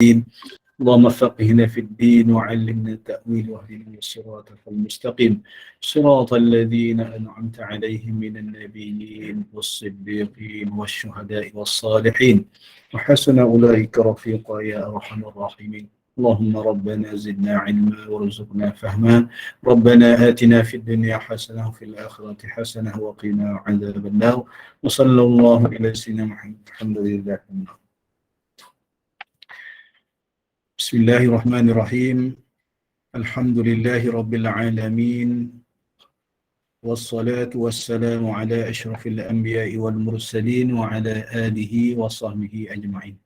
اللهم فقهنا في الدين وعلمنا التأويل واهدنا الصراط المستقيم صراط الذين أنعمت عليهم من النبيين والصديقين والشهداء والصالحين وحسن أولئك رفيقا يا أرحم الراحمين. اللهم ربنا زدنا علما وارزقنا فهما. ربنا آتنا في الدنيا حسنة وفي الآخرة حسنة وقنا عذاب النار. وصلى الله على سيدنا محمد. الحمد لله. بسم الله الرحمن الرحيم. الحمد لله رب العالمين والصلاة والسلام على أشرف الأنبياء والمرسلين وعلى آله وصحبه أجمعين.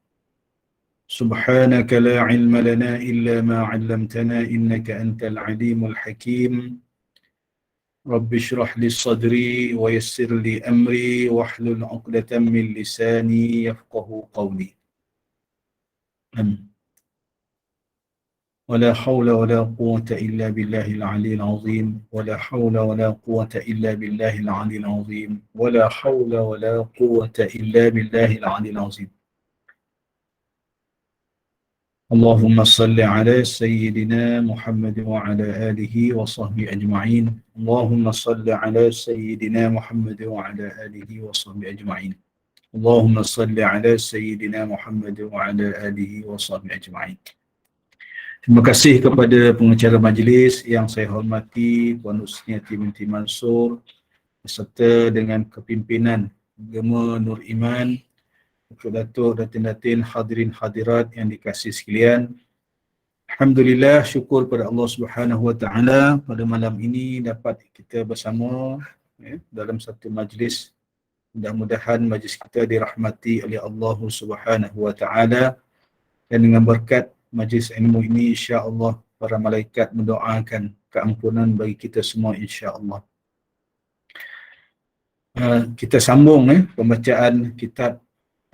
سبحانك لا علم لنا إلا ما علمتنا إنك أنت العليم الحكيم. رب اشرح لي صدري ويسر لي أمري واحلل عقدة من لساني يفقه قولي. آمين. ولا حول ولا قوة إلا بالله العلي العظيم. ولا حول ولا قوة إلا بالله العلي العظيم. ولا حول ولا قوة إلا بالله العلي العظيم. اللهم صل على سيدنا محمد وعلى آله وصحبه أجمعين. اللهم صل على سيدنا محمد وعلى آله وصحبه أجمعين. اللهم صل على سيدنا محمد وعلى آله وصحبه أجمعين. Terima kasih kepada pengacara majlis yang saya hormati Puan Husniati binti Mansur beserta dengan kepimpinan Agama Nur Iman, Datuk Datin-Datin, hadirin hadirat yang dikasihi sekalian. Alhamdulillah, syukur pada Allah Subhanahu Wa Taala pada malam ini dapat kita bersama dalam satu majlis. Mudah-mudahan majlis kita dirahmati oleh Allah Subhanahu Wa Taala dan dengan berkat majlis ilmu ini insya-Allah para malaikat mendoakan keampunan bagi kita semua insya-Allah. Kita sambung pembacaan kitab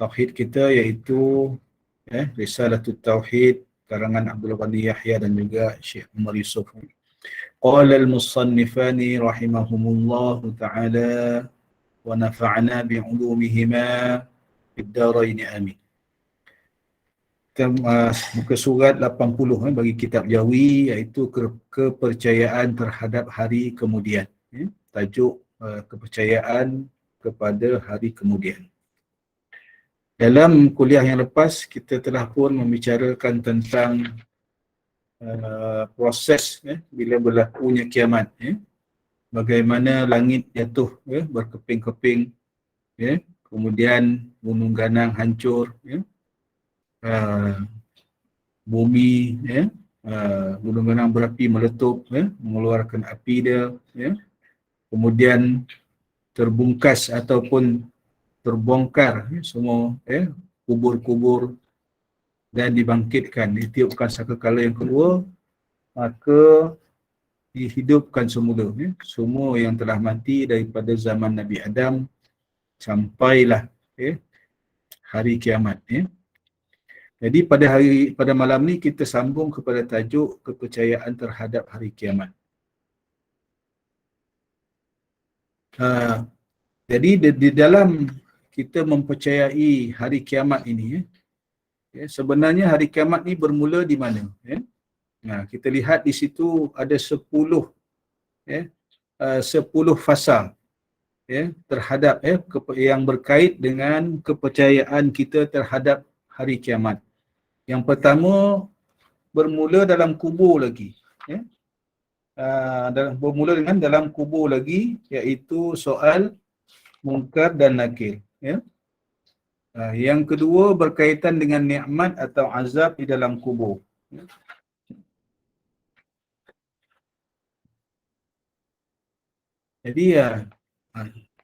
tauhid kita iaitu Risalatut Tauhid karangan Abdul Ghani Yahya dan juga Syekh Umar Yusuf. Qala al-musannifani rahimahumullah ta'ala wa nafa'na bi'ulumihima fid darain amin. Muka surat 80 bagi kitab Jawi iaitu kepercayaan terhadap hari kemudian. Tajuk kepercayaan kepada hari kemudian. Dalam kuliah yang lepas kita telah pun membicarakan tentang proses bila berlakunya kiamat. Bagaimana langit jatuh berkeping-keping, kemudian gunung ganang hancur, bumi gunung ganang berapi meletup, mengeluarkan api dia, kemudian terbungkas ataupun terbongkar semua kubur-kubur dan dibangkitkan, ditiupkan sangkakala yang kedua, maka dihidupkan semula semua yang telah mati daripada zaman Nabi Adam sampailah hari kiamat. Jadi pada malam ni kita sambung kepada tajuk kepercayaan terhadap hari kiamat. Jadi di dalam kita mempercayai hari kiamat ini, sebenarnya hari kiamat ni bermula di mana? Kita lihat di situ ada 10 fasa terhadap yang berkait dengan kepercayaan kita terhadap hari kiamat. Yang pertama bermula dalam kubur lagi, bermula dengan dalam kubur lagi, iaitu soal Munkar dan Nakir. Yang kedua berkaitan dengan nikmat atau azab di dalam kubur. Jadi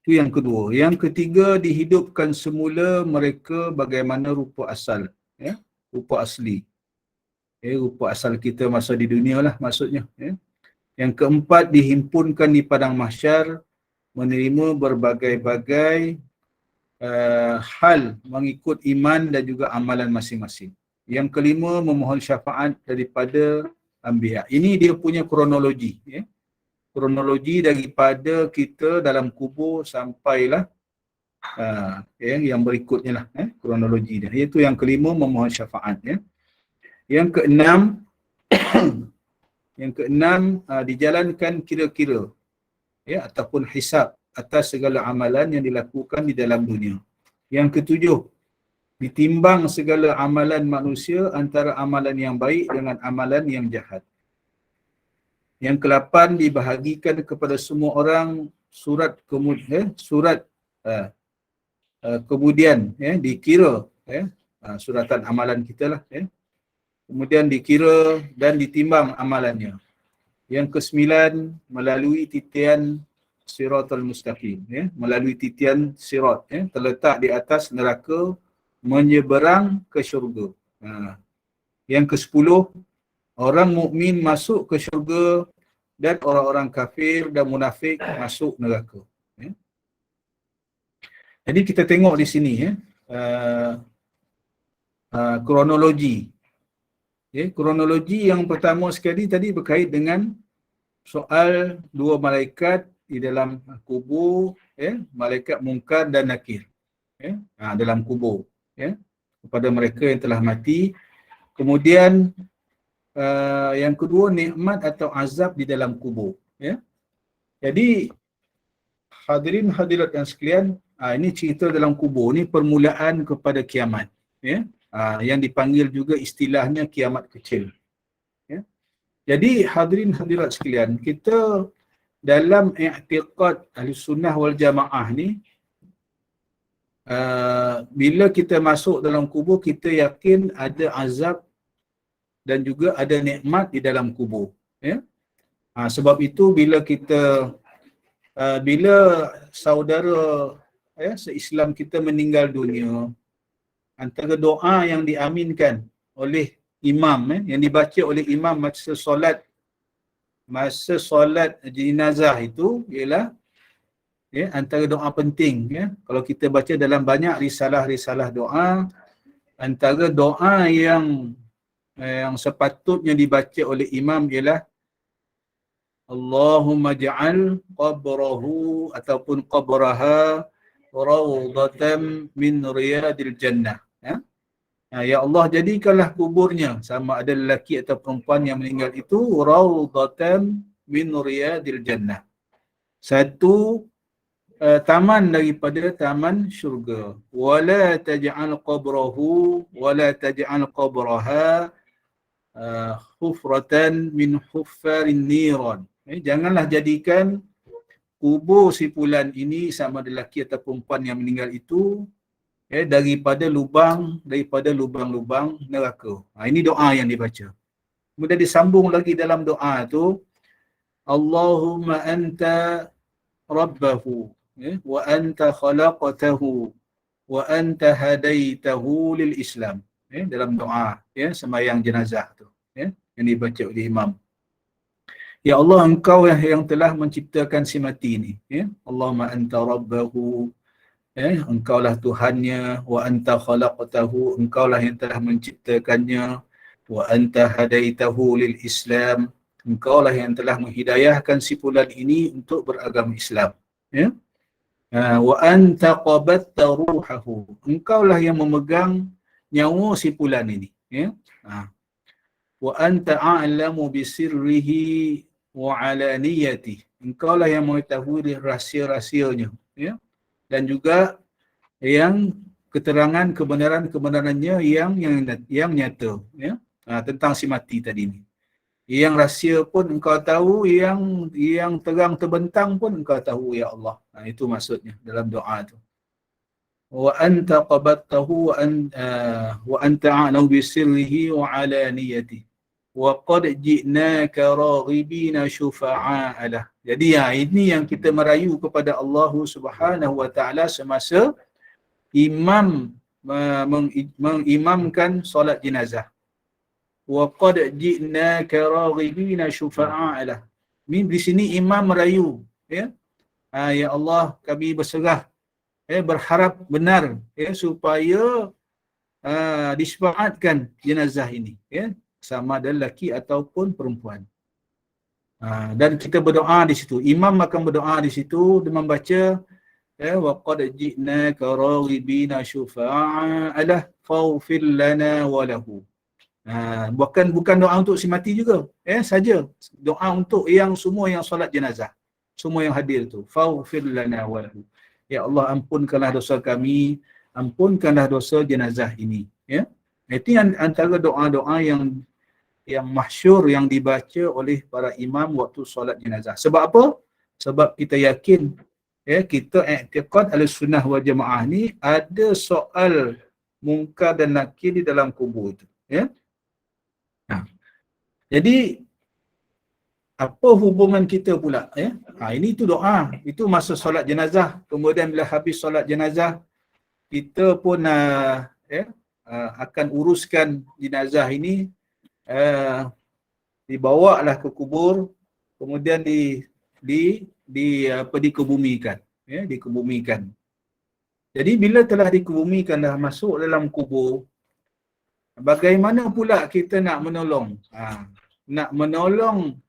itu yang kedua. Yang ketiga dihidupkan semula mereka bagaimana rupa asal, rupa asli. Rupa asal kita masa di dunia lah maksudnya. Yang keempat dihimpunkan di padang mahsyar menerima berbagai-bagai hal mengikut iman dan juga amalan masing-masing. Yang kelima memohon syafaat daripada anbiya. Ini dia punya kronologi, kronologi daripada kita dalam kubur sampailah yang berikutnya lah kronologi dia. Iaitu yang kelima memohon syafaat. Yang keenam, yang keenam dijalankan kira-kira ya ataupun hisab atas segala amalan yang dilakukan di dalam dunia. Yang ketujuh, ditimbang segala amalan manusia antara amalan yang baik dengan amalan yang jahat. Yang ke-8, dibahagikan kepada semua orang surat kemudian dikira suratan amalan kita lah kemudian dikira dan ditimbang amalannya. Yang ke-9, melalui titian siratal mustaqim melalui titian sirat terletak di atas neraka menyeberang ke syurga. Yang ke-10, orang mukmin masuk ke syurga dan orang-orang kafir dan munafik masuk neraka. Jadi kita tengok di sini kronologi. Kronologi yang pertama sekali tadi berkait dengan soal dua malaikat di dalam kubur, malaikat Munkar dan Nakir dalam kubur kepada mereka yang telah mati. Kemudian yang kedua, nikmat atau azab di dalam kubur. Jadi hadirin hadirat yang sekalian, ini cerita dalam kubur, ni permulaan kepada kiamat. Yang dipanggil juga istilahnya kiamat kecil. Jadi hadirin hadirat sekalian, kita dalam i'tiqad Ahlussunnah wal Jamaah ni, bila kita masuk dalam kubur, kita yakin ada azab dan juga ada nikmat di dalam kubur. Sebab itu bila saudara se-Islam kita meninggal dunia, antara doa yang diaminkan oleh imam, yang dibaca oleh imam masa solat jenazah itu ialah antara doa penting. Kalau kita baca dalam banyak risalah-risalah doa, antara doa yang sepatutnya dibaca oleh imam ialah Allahumma ja'al qabrahu ataupun qabraha rawdatan min riyadil jannah. Ya Allah, jadikanlah kuburnya, sama ada lelaki atau perempuan yang meninggal itu, rawdatan min riyadil jannah, satu taman daripada taman syurga. Wala taj'al qabraha hufratan min huffarin niran. Janganlah jadikan kubur si fulan ini, sama ada lelaki atau perempuan yang meninggal itu, daripada lubang-lubang neraka. Ini doa yang dibaca. Kemudian disambung lagi dalam doa tu, Allahumma anta rabbahu wa anta khalaqtahu wa anta hadaitahu lil Islam. Dalam doa sembahyang jenazah tu yang dibaca oleh imam. Ya Allah, engkau yang telah menciptakan si mati ni. Allahumma anta rabbahu, engkaulah Tuhannya, wa anta khalaqtahu, engkaulah yang telah menciptakannya, wa anta hadaitahu lil Islam, engkaulah yang telah menghidayahkan si fulan ini untuk beragama Islam. Wa anta qabatta ruhahu, engkaulah yang memegang nyawa si fulan ini. Wa anta a'lamu bisirrihi wa alaniyati, engkaulah yang mengetahui rahsia-rahsianya dan juga yang keterangan kebenarannya yang nyata tentang si mati tadi ni. Yang rahsia pun engkau tahu, yang terang terbentang pun engkau tahu ya Allah. Itu maksudnya dalam doa tu. Wa anta qabattahu wa anta a'lamu bisirrihi wa alaniyati wa qad ji'naka raghibina syufa'a lah. Jadi ini yang kita merayu kepada Allah Subhanahu wa taala semasa imam mengimamkan solat jenazah. Wa qad ji'naka raghibina syufa'a lah. Di sini imam merayu, ya Allah, kami berserah, berharap benar supaya disyafaatkan jenazah ini, sama ada lelaki ataupun perempuan. Dan kita berdoa di situ. Imam akan berdoa di situ, dia membaca wa qad ji'naka raghibina syufa'a lah faghfir lana wa lahu. Bukan doa untuk si mati juga, saja. Doa untuk yang semua yang solat jenazah, semua yang hadir tu. Faghfir lana wa lahu. Ya Allah, ampunkanlah dosa kami, ampunkanlah dosa jenazah ini. Ya, itu antara doa-doa yang masyhur yang dibaca oleh para imam waktu solat jenazah. Sebab apa? Sebab kita yakin, kita i'tiqad Ahlussunnah wal Jamaah ni ada soal mungkar dan nakir di dalam kubur itu. Ya. Jadi apa hubungan kita pula? Ini tu doa. Itu masa solat jenazah. Kemudian bila habis solat jenazah, kita pun akan uruskan jenazah ini, dibawalah ke kubur, kemudian dikebumikan. Dikebumikan. Jadi bila telah dikebumikan, dah masuk dalam kubur, bagaimana pula kita nak menolong? Nak menolong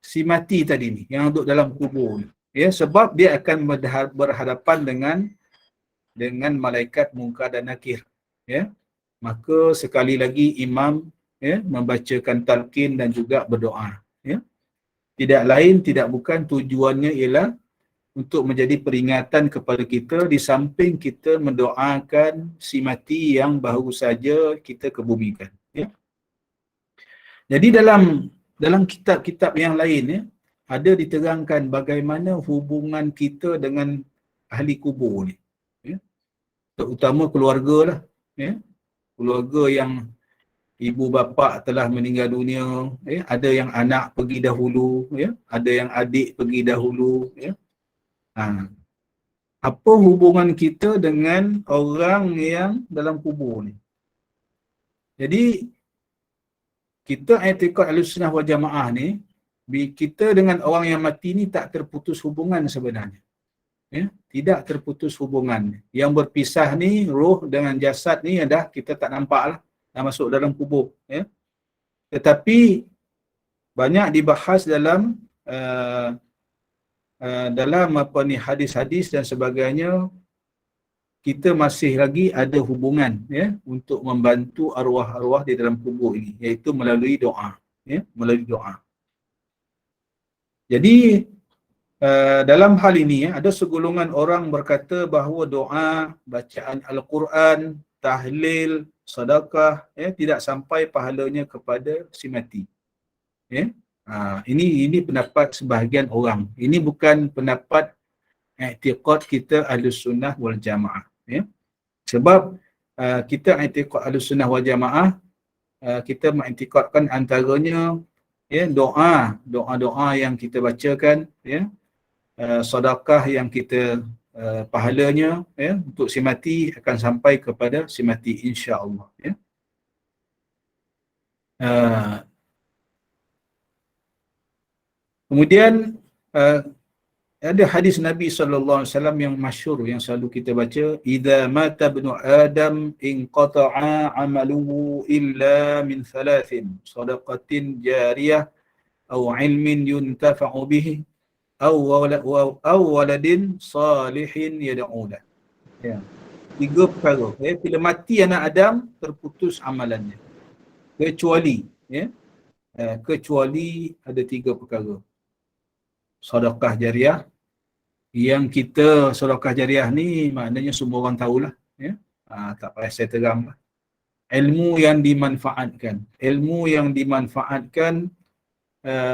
si mati tadi ni, yang duduk dalam kubur ni. Sebab dia akan berhadapan dengan malaikat mungkar dan nakir. Maka sekali lagi imam membacakan talqin dan juga berdoa. Tidak lain, tidak bukan, tujuannya ialah untuk menjadi peringatan kepada kita, di samping kita mendoakan si mati yang baru saja kita kebumikan. Jadi dalam kitab-kitab yang lain, ada diterangkan bagaimana hubungan kita dengan ahli kubur ni. Terutama keluarga lah. Keluarga yang ibu bapa telah meninggal dunia, ada yang anak pergi dahulu, ada yang adik pergi dahulu. Apa hubungan kita dengan orang yang dalam kubur ni? Jadi kita i'tiqad Ahlussunnah wal Jamaah ni, kita dengan orang yang mati ni tak terputus hubungan sebenarnya. Tidak terputus hubungan. Yang berpisah ni roh dengan jasad ni dah kita tak nampak lah, dah masuk dalam kubur. Tetapi banyak dibahas dalam hadis-hadis dan sebagainya. Kita masih lagi ada hubungan untuk membantu arwah-arwah di dalam kubur ini, iaitu melalui doa. Melalui doa. Jadi dalam hal ini ada segolongan orang berkata bahawa doa, bacaan Al-Quran, tahlil, sedekah tidak sampai pahalanya kepada si mati. Ini pendapat sebahagian orang. Ini bukan pendapat i'tiqad kita Ahlussunnah wal Jamaah. Sebab kita i'tiqad Ahlussunnah wal Jamaah, kita mengiktikadkan antaranya doa-doa yang kita bacakan, sedekah yang kita pahalanya untuk si mati akan sampai kepada si mati, insya-Allah. Kemudian ada hadis Nabi SAW yang masyhur yang selalu kita baca, idza mata ibnu adam inqata'a 'amaluhu illa min thalathin, shadaqatin jariyah aw 'ilmin yuntafa'u bihi aw waladin salihin yad'u lahu. Tiga perkara. Bila mati anak Adam, terputus amalannya. Kecuali ada tiga perkara. Sedekah jariah, yang kita sedekah jariah ni maknanya semua orang tahulah, tak payah saya terang lah. Ilmu yang dimanfaatkan. Ilmu yang dimanfaatkan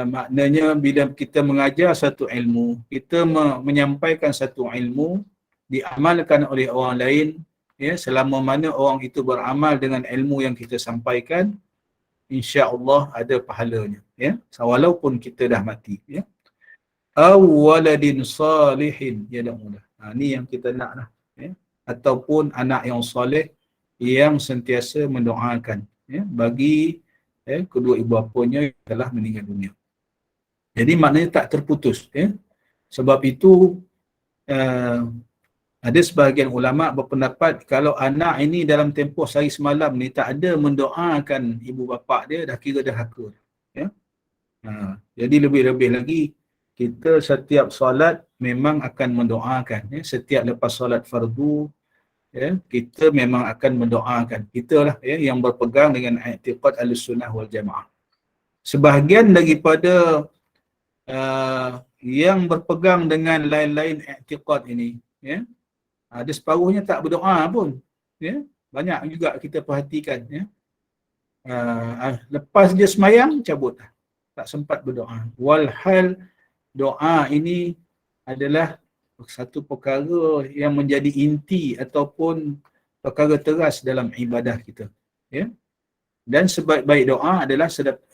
maknanya bila kita mengajar satu ilmu, kita menyampaikan satu ilmu, diamalkan oleh orang lain, selama mana orang itu beramal dengan ilmu yang kita sampaikan, insya-Allah ada pahalanya, walaupun kita dah mati. Aw waladin salihin yad'u lahu. Ni yang kita nak lah. Ataupun anak yang soleh yang sentiasa mendoakan bagi kedua ibu bapanya yang telah meninggal dunia. Jadi maknanya tak terputus. Sebab itu ada sebahagian ulama berpendapat kalau anak ini dalam tempoh sehari semalam ni tak ada mendoakan ibu bapa dia, dah kira derhaka. Jadi lebih-lebih lagi kita setiap solat memang akan mendoakan. Setiap lepas solat fardu ya, kita memang akan mendoakan. Kita lah ya, yang berpegang dengan i'tiqad Ahlussunnah wal Jamaah. Sebahagian daripada yang berpegang dengan lain-lain i'tiqad ini, ya, ada separuhnya tak berdoa pun, ya. Banyak juga kita perhatikan, ya. Lepas dia semayang, cabut, tak sempat berdoa. Walhal doa ini adalah satu perkara yang menjadi inti ataupun perkara teras dalam ibadah kita, ya. Dan sebaik-baik doa adalah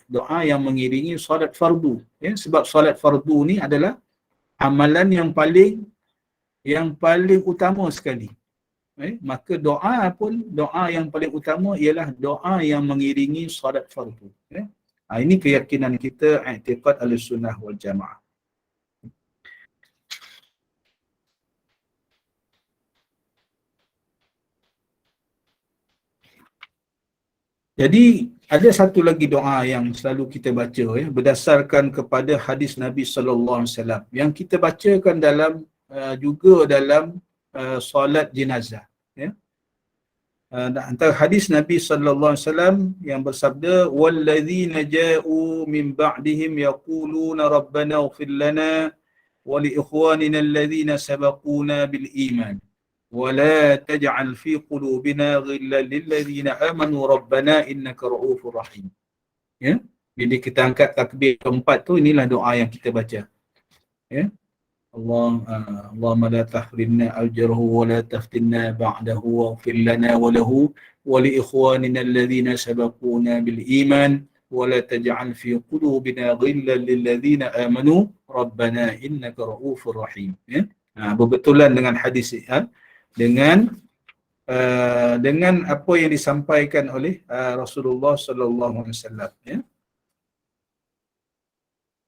doa yang mengiringi solat fardu, ya. Sebab solat fardu ni adalah amalan yang paling utama sekali. Maka doa pun, doa yang paling utama ialah doa yang mengiringi solat fardu. Ini keyakinan kita, i'tiqad Ahlussunnah wal Jamaah. Jadi ada satu lagi doa yang selalu kita baca, ya, berdasarkan kepada hadis Nabi sallallahu alaihi wasallam yang kita bacakan juga dalam solat jenazah, ya. Antara hadis Nabi sallallahu alaihi wasallam yang bersabda, walladzina ja'u min ba'dihim yaquluna rabbana ighfir lana wa li ikhwanina alladhina sabaquna bil iman wa la taj'al fi qulubina ghillan lil ladzina amanu rabbana innaka ra'ufur rahim. Ya. Jadi kita angkat takbir keempat tu, inilah doa yang kita baca. Ya. Allahumma la tahrimna ajrahu wa la taftinna ba'dahu waghfir lana wa lahu wa li ikhwanina alladhina sabaquna bil iman wa la taj'al fi qulubina ghillan lil ladzina amanu rabbana innaka ra'ufur rahim. Ya. Berbetulan dengan hadis, dengan apa yang disampaikan oleh Rasulullah sallallahu alaihi wasallam, ya.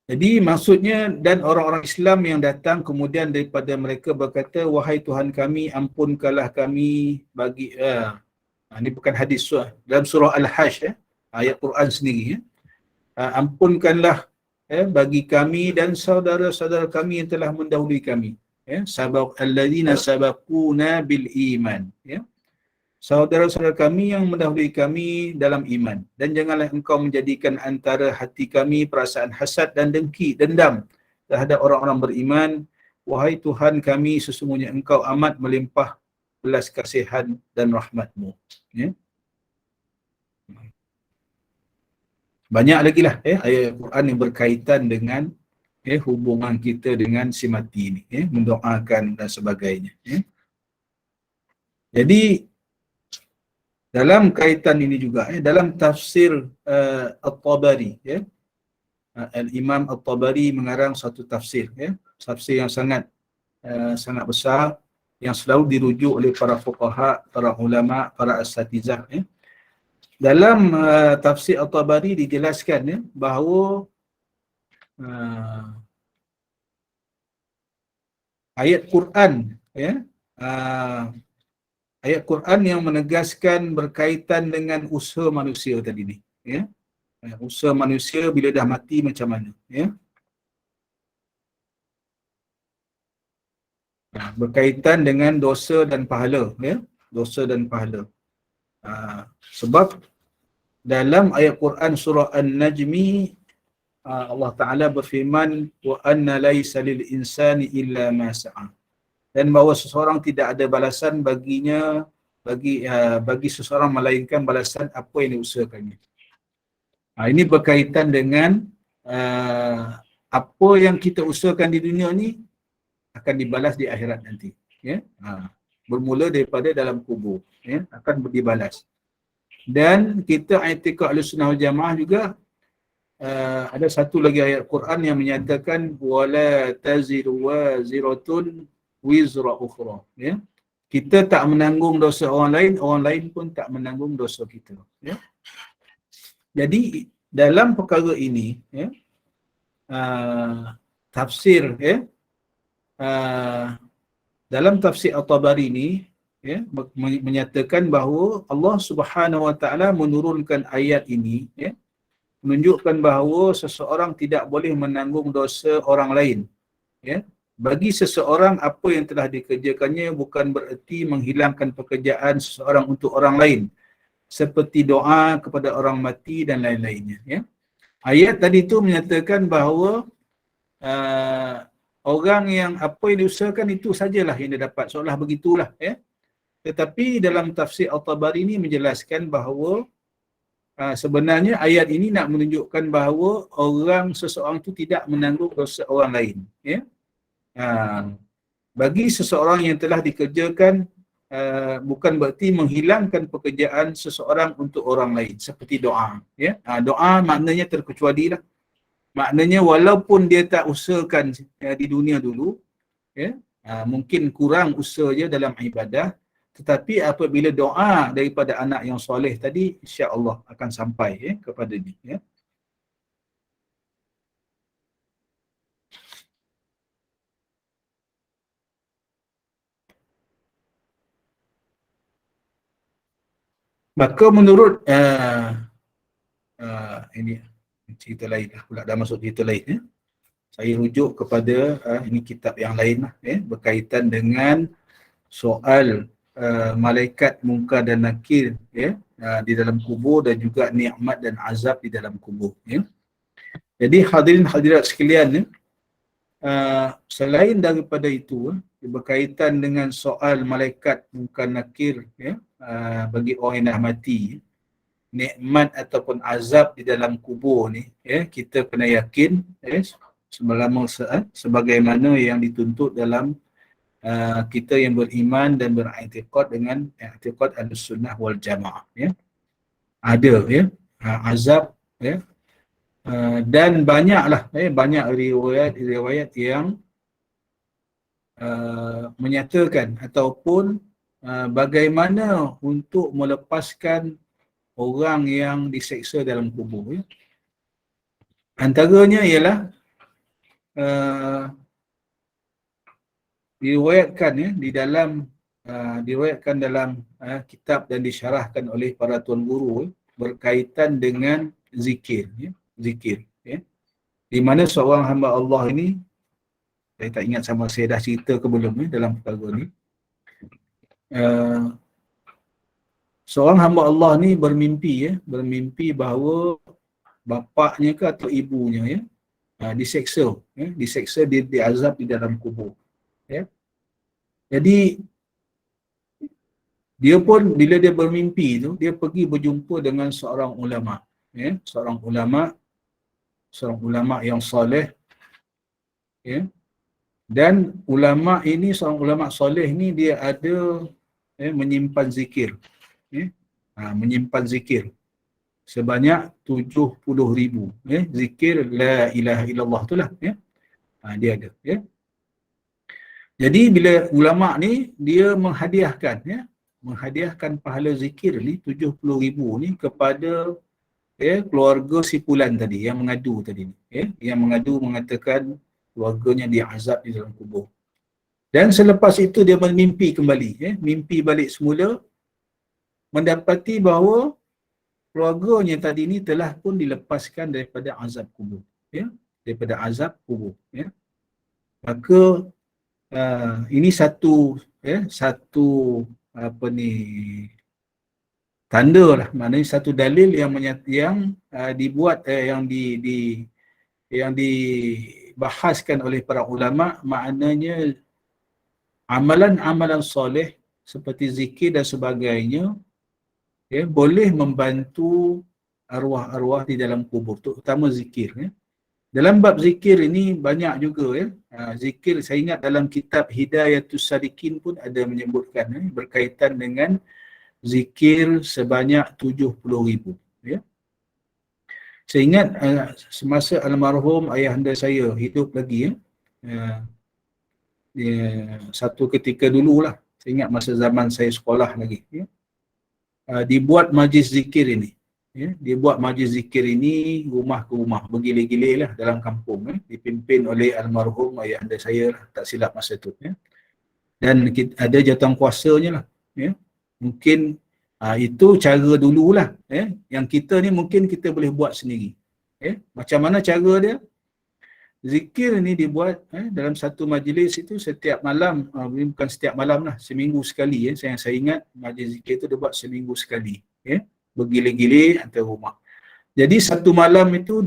Jadi maksudnya, dan orang-orang Islam yang datang kemudian daripada mereka berkata, wahai Tuhan kami, ampunkanlah kami bagi ini bukan hadis, dalam surah Al-Hajj, ya, ayat Quran sendiri, ya. Ampunkanlah, ya, bagi kami dan saudara-saudara kami yang telah mendahului kami, ya, alladzina sabaquna bil iman, ya, saudara-saudara kami yang mendahului kami dalam iman, dan janganlah engkau menjadikan antara hati kami perasaan hasad dan dendam terhadap orang-orang beriman. Wahai Tuhan kami, sesungguhnya engkau amat melimpah belas kasihan dan rahmat-Mu, ya. Banyak lagi lah, ya, ayat Quran yang berkaitan dengan, ya, hubungan kita dengan si mati ini, ya, mendoakan dan sebagainya, ya. Jadi dalam kaitan ini juga, dalam tafsir At-Tabari, ya, Al-Imam At-Tabari mengarang satu tafsir, ya, tafsir yang sangat besar, yang selalu dirujuk oleh para fuqaha, para ulama, para asatizah, ya. Dalam tafsir At-Tabari dijelaskan, ya, bahawa ayat Quran, ya, ayat Quran yang menegaskan berkaitan dengan usaha manusia tadi ni, ya. Usaha manusia bila dah mati macam mana, ya. Berkaitan dengan dosa dan pahala, ya. Dosa dan pahala. Sebab dalam ayat Quran surah An-Najmi, Allah Ta'ala berfirman, wa anna laisa lil insani illa ma sa'a. Dan bahawa seseorang tidak ada balasan baginya, bagi seseorang melainkan balasan apa yang diusahakannya. Ini berkaitan dengan apa yang kita usahakan di dunia ni akan dibalas di akhirat nanti, ya. Bermula daripada dalam kubur, ya, akan dibalas. Dan kita i'tiqad Ahlussunnah wal Jamaah juga, ada satu lagi ayat Quran yang menyatakan wala taziru waziratun wizra ukhra, ya. Kita tak menanggung dosa orang lain pun tak menanggung dosa kita, ya. Jadi dalam perkara ini, ya, tafsir, ya, dalam tafsir At-Tabari ini, ya, menyatakan bahawa Allah Subhanahu Wa Taala menurunkan ayat ini, ya, menunjukkan bahawa seseorang tidak boleh menanggung dosa orang lain, ya, bagi seseorang apa yang telah dikerjakannya bukan bererti menghilangkan pekerjaan seseorang untuk orang lain, seperti doa kepada orang mati dan lain-lainnya. Ya. Ayat tadi itu menyatakan bahawa orang yang apa yang diusahakan itu sajalah yang dia dapat, seolah begitulah. Ya. Tetapi dalam tafsir Al-Tabari ini menjelaskan bahawa sebenarnya ayat ini nak menunjukkan bahawa seseorang itu tidak menanggung dosa orang lain. Ya. Bagi seseorang yang telah dikerjakan bukan berarti menghilangkan pekerjaan seseorang untuk orang lain, seperti doa. Ya. Doa maknanya terkecuali lah. Maknanya walaupun dia tak usahakan di dunia dulu, ya, mungkin kurang usaha je dalam ibadah, tetapi apabila doa daripada anak yang soleh tadi, insya-Allah akan sampai kepada dia. Ya. Maka menurut ini cerita lain lah pula, dah masuk cerita lain. Ya. Saya rujuk kepada ini kitab yang lain lah, berkaitan dengan soal malaikat Munkar dan Nakir, di dalam kubur, dan juga nikmat dan azab di dalam kubur. Ya. Jadi hadirin hadirat sekalian, selain daripada itu, berkaitan dengan soal malaikat Munkar Nakir, bagi orang yang dah mati, nikmat ataupun azab di dalam kubur ni, kita kena yakin, sebagaimana yang dituntut dalam kita yang beriman dan beriktikad dengan i'tiqad Ahlussunnah wal Jamaah. Ya. Ada azab, dan banyaklah banyak riwayat yang menyatakan ataupun bagaimana untuk melepaskan orang yang diseksa dalam kubur. Ya. Antaranya ialah diriwayatkan dalam kitab dan disyarahkan oleh para tuan guru berkaitan dengan zikir. Zikir. Di mana seorang hamba Allah ini, saya tak ingat sama saya dah cerita ke belum dalam perkara ni, seorang hamba Allah ni bermimpi bahawa bapaknya ke atau ibunya diseksa, diazab di dalam kubur. Ya. Jadi dia pun bila dia bermimpi tu, dia pergi berjumpa dengan seorang ulama, seorang ulama yang soleh, dan ulama ini, seorang ulama soleh ni, dia ada menyimpan zikir, menyimpan zikir sebanyak 70,000 zikir la ilaha illallah tu lah, dia ada. Jadi bila ulama ni dia menghadiahkan pahala zikir ni 70,000 ni kepada keluarga si Fulan tadi yang mengadu tadi ni, yang mengadu mengatakan keluarganya diazab di dalam kubur. Dan selepas itu dia bermimpi kembali, mimpi balik semula, mendapati bahawa keluarganya tadi ni telah pun dilepaskan daripada azab kubur, daripada azab kubur. Maka ini satu tanda lah, maknanya satu dalil yang dibuat yang dibahaskan oleh para ulama, maknanya amalan-amalan soleh seperti zikir dan sebagainya boleh membantu arwah-arwah di dalam kubur, terutama zikir. Dalam bab zikir ini banyak juga zikir. Saya ingat dalam kitab Hidayatus Sadikin pun ada menyebutkan berkaitan dengan zikir sebanyak 70,000. Saya ingat semasa almarhum ayahanda saya hidup lagi, satu ketika dululah, saya ingat masa zaman saya sekolah lagi, dibuat majlis zikir ini. Dia buat majlis zikir ini rumah ke rumah, bergilir-gilir lah dalam kampung, dipimpin oleh almarhum ayahanda saya lah, tak silap masa tu. Dan ada jawatan kuasanya lah. Mungkin itu cara dululah. Yang kita ni mungkin kita boleh buat sendiri. Macam mana cara dia? zikir ni dibuat dalam satu majlis itu setiap malam, bukan setiap malam lah, seminggu sekali. Saya ingat majlis zikir tu dia buat seminggu sekali. Bergilir-gilir antar rumah. Jadi satu malam itu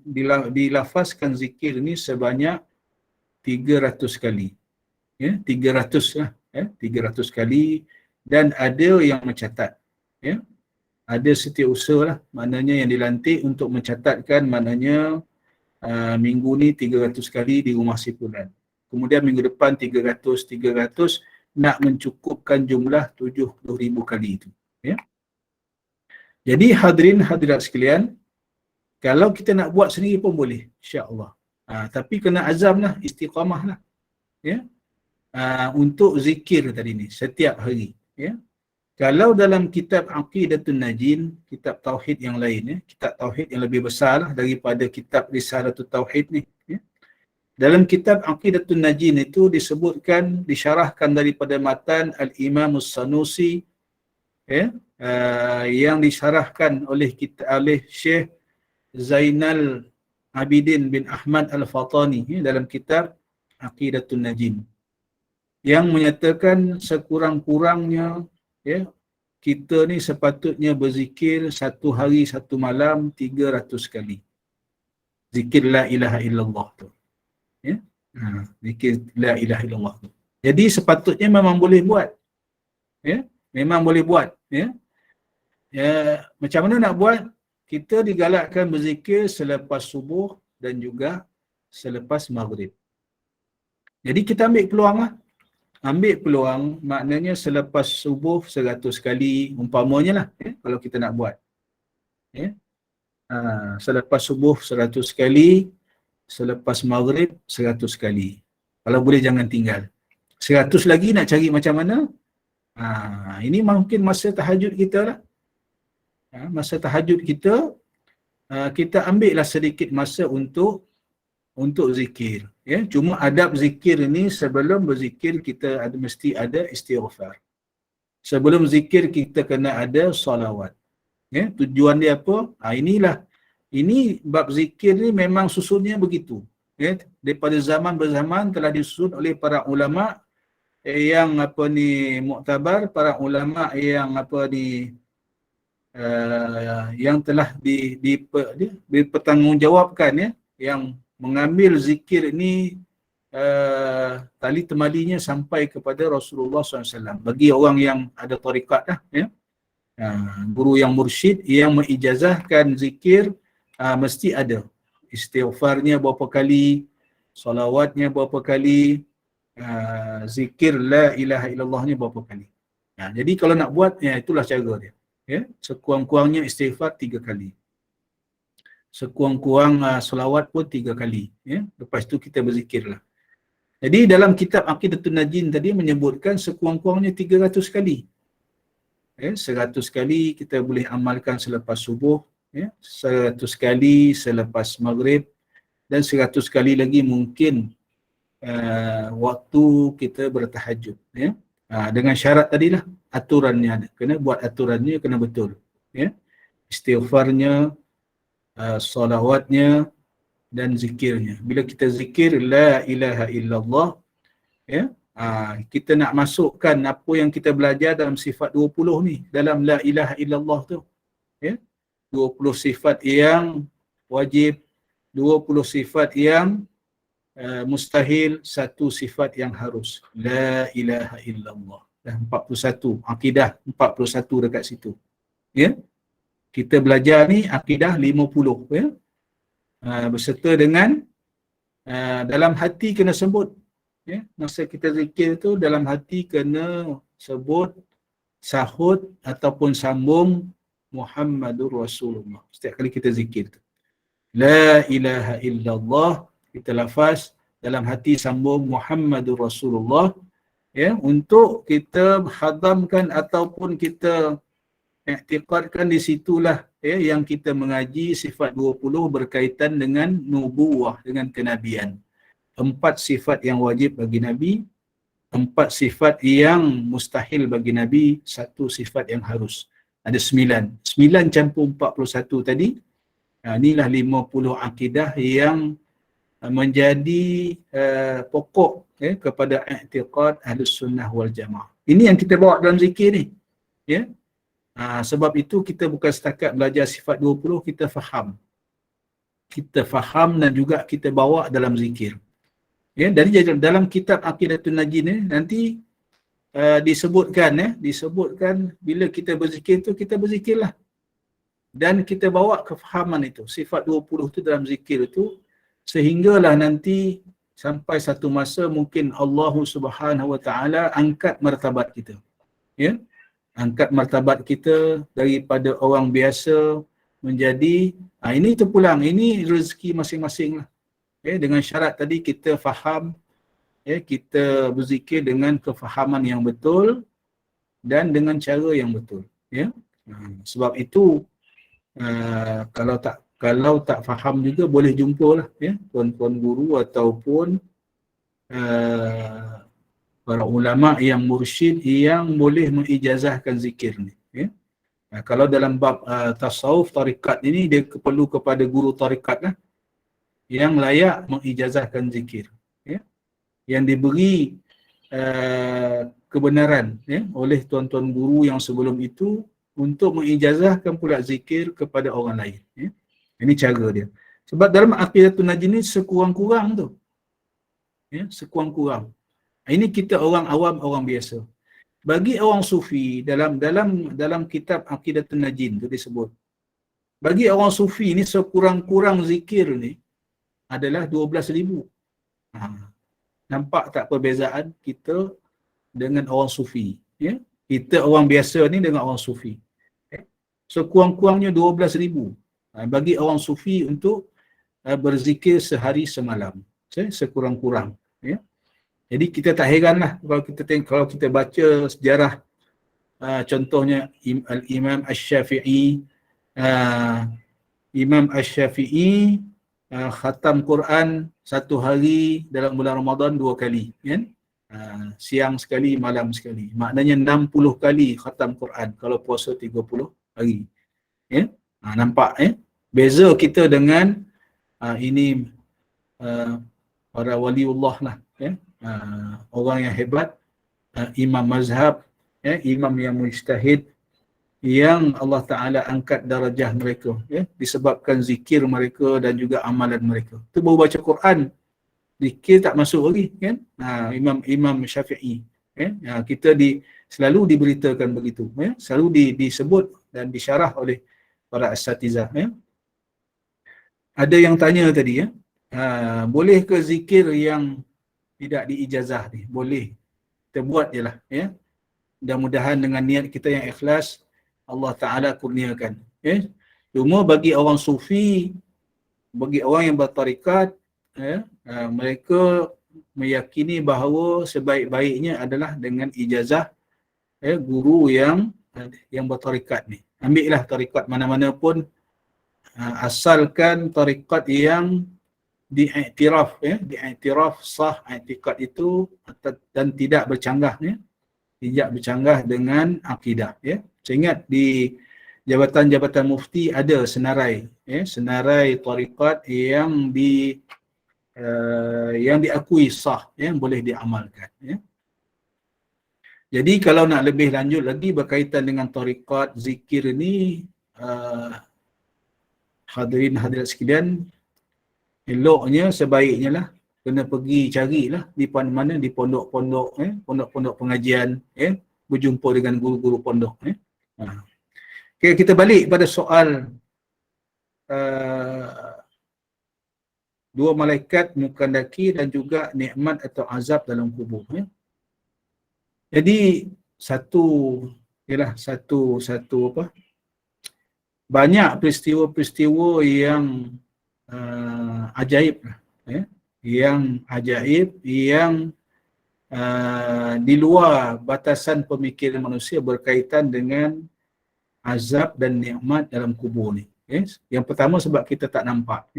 dilafazkan zikir ni sebanyak 300 kali. 300 lah. 300 kali, dan ada yang mencatat. Ada setiausaha lah, maknanya yang dilantik untuk mencatatkan, maknanya minggu ni 300 kali di rumah si fulan. Kemudian minggu depan 300, nak mencukupkan jumlah 70,000 kali itu. Jadi hadirin hadirat sekalian, kalau kita nak buat sendiri pun boleh, insya-Allah. Tapi kena azam lah, istiqamah lah. Untuk zikir tadi ni setiap hari. Kalau dalam kitab Aqidatun Najin, kitab tauhid yang lain, kitab tauhid yang lebih besar lah daripada kitab Risalatul Tauhid ni. Dalam kitab Aqidatun Najin itu disebutkan, disyarahkan daripada matan Al-Imam As-Sanusi, yang disyarahkan oleh Syekh Zainal Abidin bin Ahmad Al-Fatani dalam kitab Aqidatun Najin, yang menyatakan sekurang-kurangnya kita ni sepatutnya berzikir satu hari satu malam 300 kali. Zikir la ilaha illallah tu. Zikir la ilaha illallah tu. Jadi sepatutnya memang boleh buat. Memang boleh buat. Macam mana nak buat? Kita digalakkan berzikir selepas subuh dan juga selepas maghrib. Jadi kita ambil peluang lah. Ambil peluang, maknanya selepas subuh 100 kali, umpamanya lah, kalau kita nak buat. Selepas subuh 100 kali, selepas maghrib 100 kali. Kalau boleh jangan tinggal. 100 lagi nak cari macam mana? Ini mungkin masa tahajud kita lah. Masa tahajud kita, kita ambil lah sedikit masa untuk zikir. Cuma adab zikir ni, sebelum berzikir kita mesti ada istighfar. Sebelum zikir kita kena ada salawat. Tujuan dia apa? Ini bab zikir ni memang susunnya begitu. Daripada zaman berzaman telah disusun oleh para ulama yang muktabar, para ulama yang yang telah dipertanggungjawabkan, yang mengambil zikir ini tali temalinya sampai kepada Rasulullah SAW. Bagi orang yang ada tarikat lah, guru yang mursyid yang mengijazahkan zikir, mesti ada istighfarnya berapa kali, salawatnya berapa kali, zikir la ilaha illallahnya berapa kali. Jadi kalau nak buat, itulah cara dia. Sekurang-kurangnya istighfar 3 kali. Sekurang-kurang selawat pun 3 kali. Lepas tu kita berzikirlah. Jadi dalam kitab Aqidatun Najin tadi menyebutkan sekurang-kurangnya 300 kali. 100 kali kita boleh amalkan selepas subuh, 100 kali selepas maghrib, dan 100 kali lagi mungkin waktu kita bertahajud. Dengan syarat tadilah, aturannya ada. Kena buat aturannya, kena betul. Istighfarnya, salawatnya dan zikirnya. Bila kita zikir la ilaha illallah, kita nak masukkan apa yang kita belajar dalam sifat 20 ni, dalam la ilaha illallah tu. 20 sifat yang wajib, 20 sifat yang mustahil, 1 sifat yang harus. La ilaha illallah. Dah 41, akidah 41 dekat situ. Kita belajar ni akidah 50, berserta dengan dalam hati kena sebut. Masa kita zikir tu, dalam hati kena sebut, sahut ataupun sambung Muhammadur Rasulullah setiap kali kita zikir tu. La ilaha illallah, kita lafaz, dalam hati sambung Muhammadur Rasulullah, untuk kita hadamkan ataupun kita i'tiqadkan di situlah yang kita mengaji sifat 20 berkaitan dengan nubuwah, dengan kenabian. 4 sifat yang wajib bagi Nabi, 4 sifat yang mustahil bagi Nabi, 1 sifat yang harus. Ada 9. 9 campur 41 tadi. Inilah 50 akidah yang menjadi pokok kepada i'tiqad Ahlus Sunnah wal Jamaah. Ini yang kita bawa dalam zikir ni. Ya. Sebab itu kita bukan setakat belajar sifat 20, kita faham. Kita faham dan juga kita bawa dalam zikir. Ya, dari dalam kitab Aqidatul Najin ni nanti disebutkan bila kita berzikir tu kita berzikirlah. Dan kita bawa kefahaman itu, sifat 20 tu dalam zikir itu, sehinggalah nanti sampai satu masa mungkin Allah Subhanahu Wa Taala angkat martabat kita. Ya. Angkat martabat kita daripada orang biasa menjadi, ini terpulang, ini rezeki masing-masing lah. Ya, dengan syarat tadi kita faham, ya, kita berzikir dengan kefahaman yang betul dan dengan cara yang betul. Ya. Sebab itu kalau tak faham juga boleh jumpa lah, ya, tuan-tuan guru ataupun para ulama yang mursyid yang boleh mengijazahkan zikir ni. Ya. Kalau dalam bab tasawuf, tarikat ini dia perlu kepada guru tarikat lah, yang layak mengijazahkan zikir. Ya. Yang diberi kebenaran, ya, oleh tuan-tuan guru yang sebelum itu untuk mengijazahkan pula zikir kepada orang lain. Ya. Ini cara dia. Sebab dalam Aqidatul Najin ni sekurang-kurang tu. Ya, sekurang-kurang. Ini kita orang awam, orang biasa. Bagi orang sufi, dalam kitab Aqidatul Najin tu disebut, bagi orang sufi ni sekurang-kurang zikir ni adalah 12,000. Nampak tak perbezaan kita dengan orang sufi? Ya? Kita orang biasa ni dengan orang sufi. Sekurang-kurangnya 12,000 bagi orang sufi untuk berzikir sehari semalam. Sekurang-kurang. Ya? Jadi kita tak heranlah kalau kita baca sejarah, contohnya Imam Asy-Syafi'i, khatam Quran satu hari dalam bulan Ramadan 2 kali, kan? Siang sekali, malam sekali. Maknanya 60 kali khatam Quran kalau puasa 30 hari. Ya? Nampak, ya? Beza kita dengan ini para waliullah lah, ya? Orang yang hebat, imam mazhab, ya? Imam yang mujtahid, yang Allah Ta'ala angkat darajah mereka, ya? Disebabkan zikir mereka dan juga amalan mereka. Itu baru baca Quran, zikir tak masuk lagi, kan? Imam Syafi'i, ya? Kita selalu diberitakan begitu, ya? Selalu disebut dan disyarah oleh para asatizah. Ya? Ada yang tanya tadi, ya? Boleh ke zikir yang tidak diijazah ni? Boleh. Kita buat je lah, ya? Mudah-mudahan dengan niat kita yang ikhlas, Allah Ta'ala kurniakan. Ya? Cuma bagi orang sufi, bagi orang yang bertarikat, ya, mereka meyakini bahawa sebaik-baiknya adalah dengan ijazah, ya, guru yang bertarikat ni. Ambillah tarikat mana-mana pun, asalkan tarikat yang diiktiraf, ya, diiktiraf sah i'tikad itu dan tidak bercanggah, ya, tidak bercanggah dengan akidah, ya. Saya ingat di jabatan-jabatan mufti ada senarai, ya, senarai tarikat yang diakui sah, yang boleh diamalkan, ya. Jadi kalau nak lebih lanjut lagi berkaitan dengan tarikat zikir ni, hadirin hadirat sekalian, eloknya sebaiknya lah kena pergi carilah di mana di pondok-pondok, pondok-pondok pengajian, berjumpa dengan guru-guru pondok. Okay, kita balik pada soal dua malaikat mukandaki dan juga nikmat atau azab dalam kubur. Jadi banyak peristiwa-peristiwa yang ajaib, yang ajaib, yang di luar batasan pemikiran manusia berkaitan dengan azab dan nikmat dalam kubur ni. Yang pertama sebab kita tak nampak.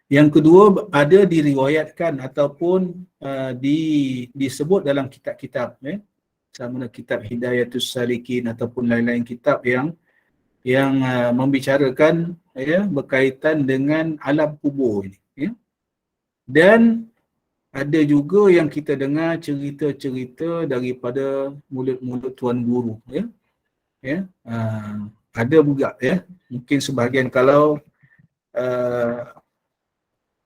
Yang kedua ada diriwayatkan ataupun disebut dalam kitab-kitab, sama ada kitab Hidayatus Salikin ataupun lain-lain kitab yang membicarakan, berkaitan dengan alam kubur ini. Dan ada juga yang kita dengar cerita-cerita daripada mulut-mulut tuan guru, ya. Ya. Ada juga, ya. Mungkin sebahagian, kalau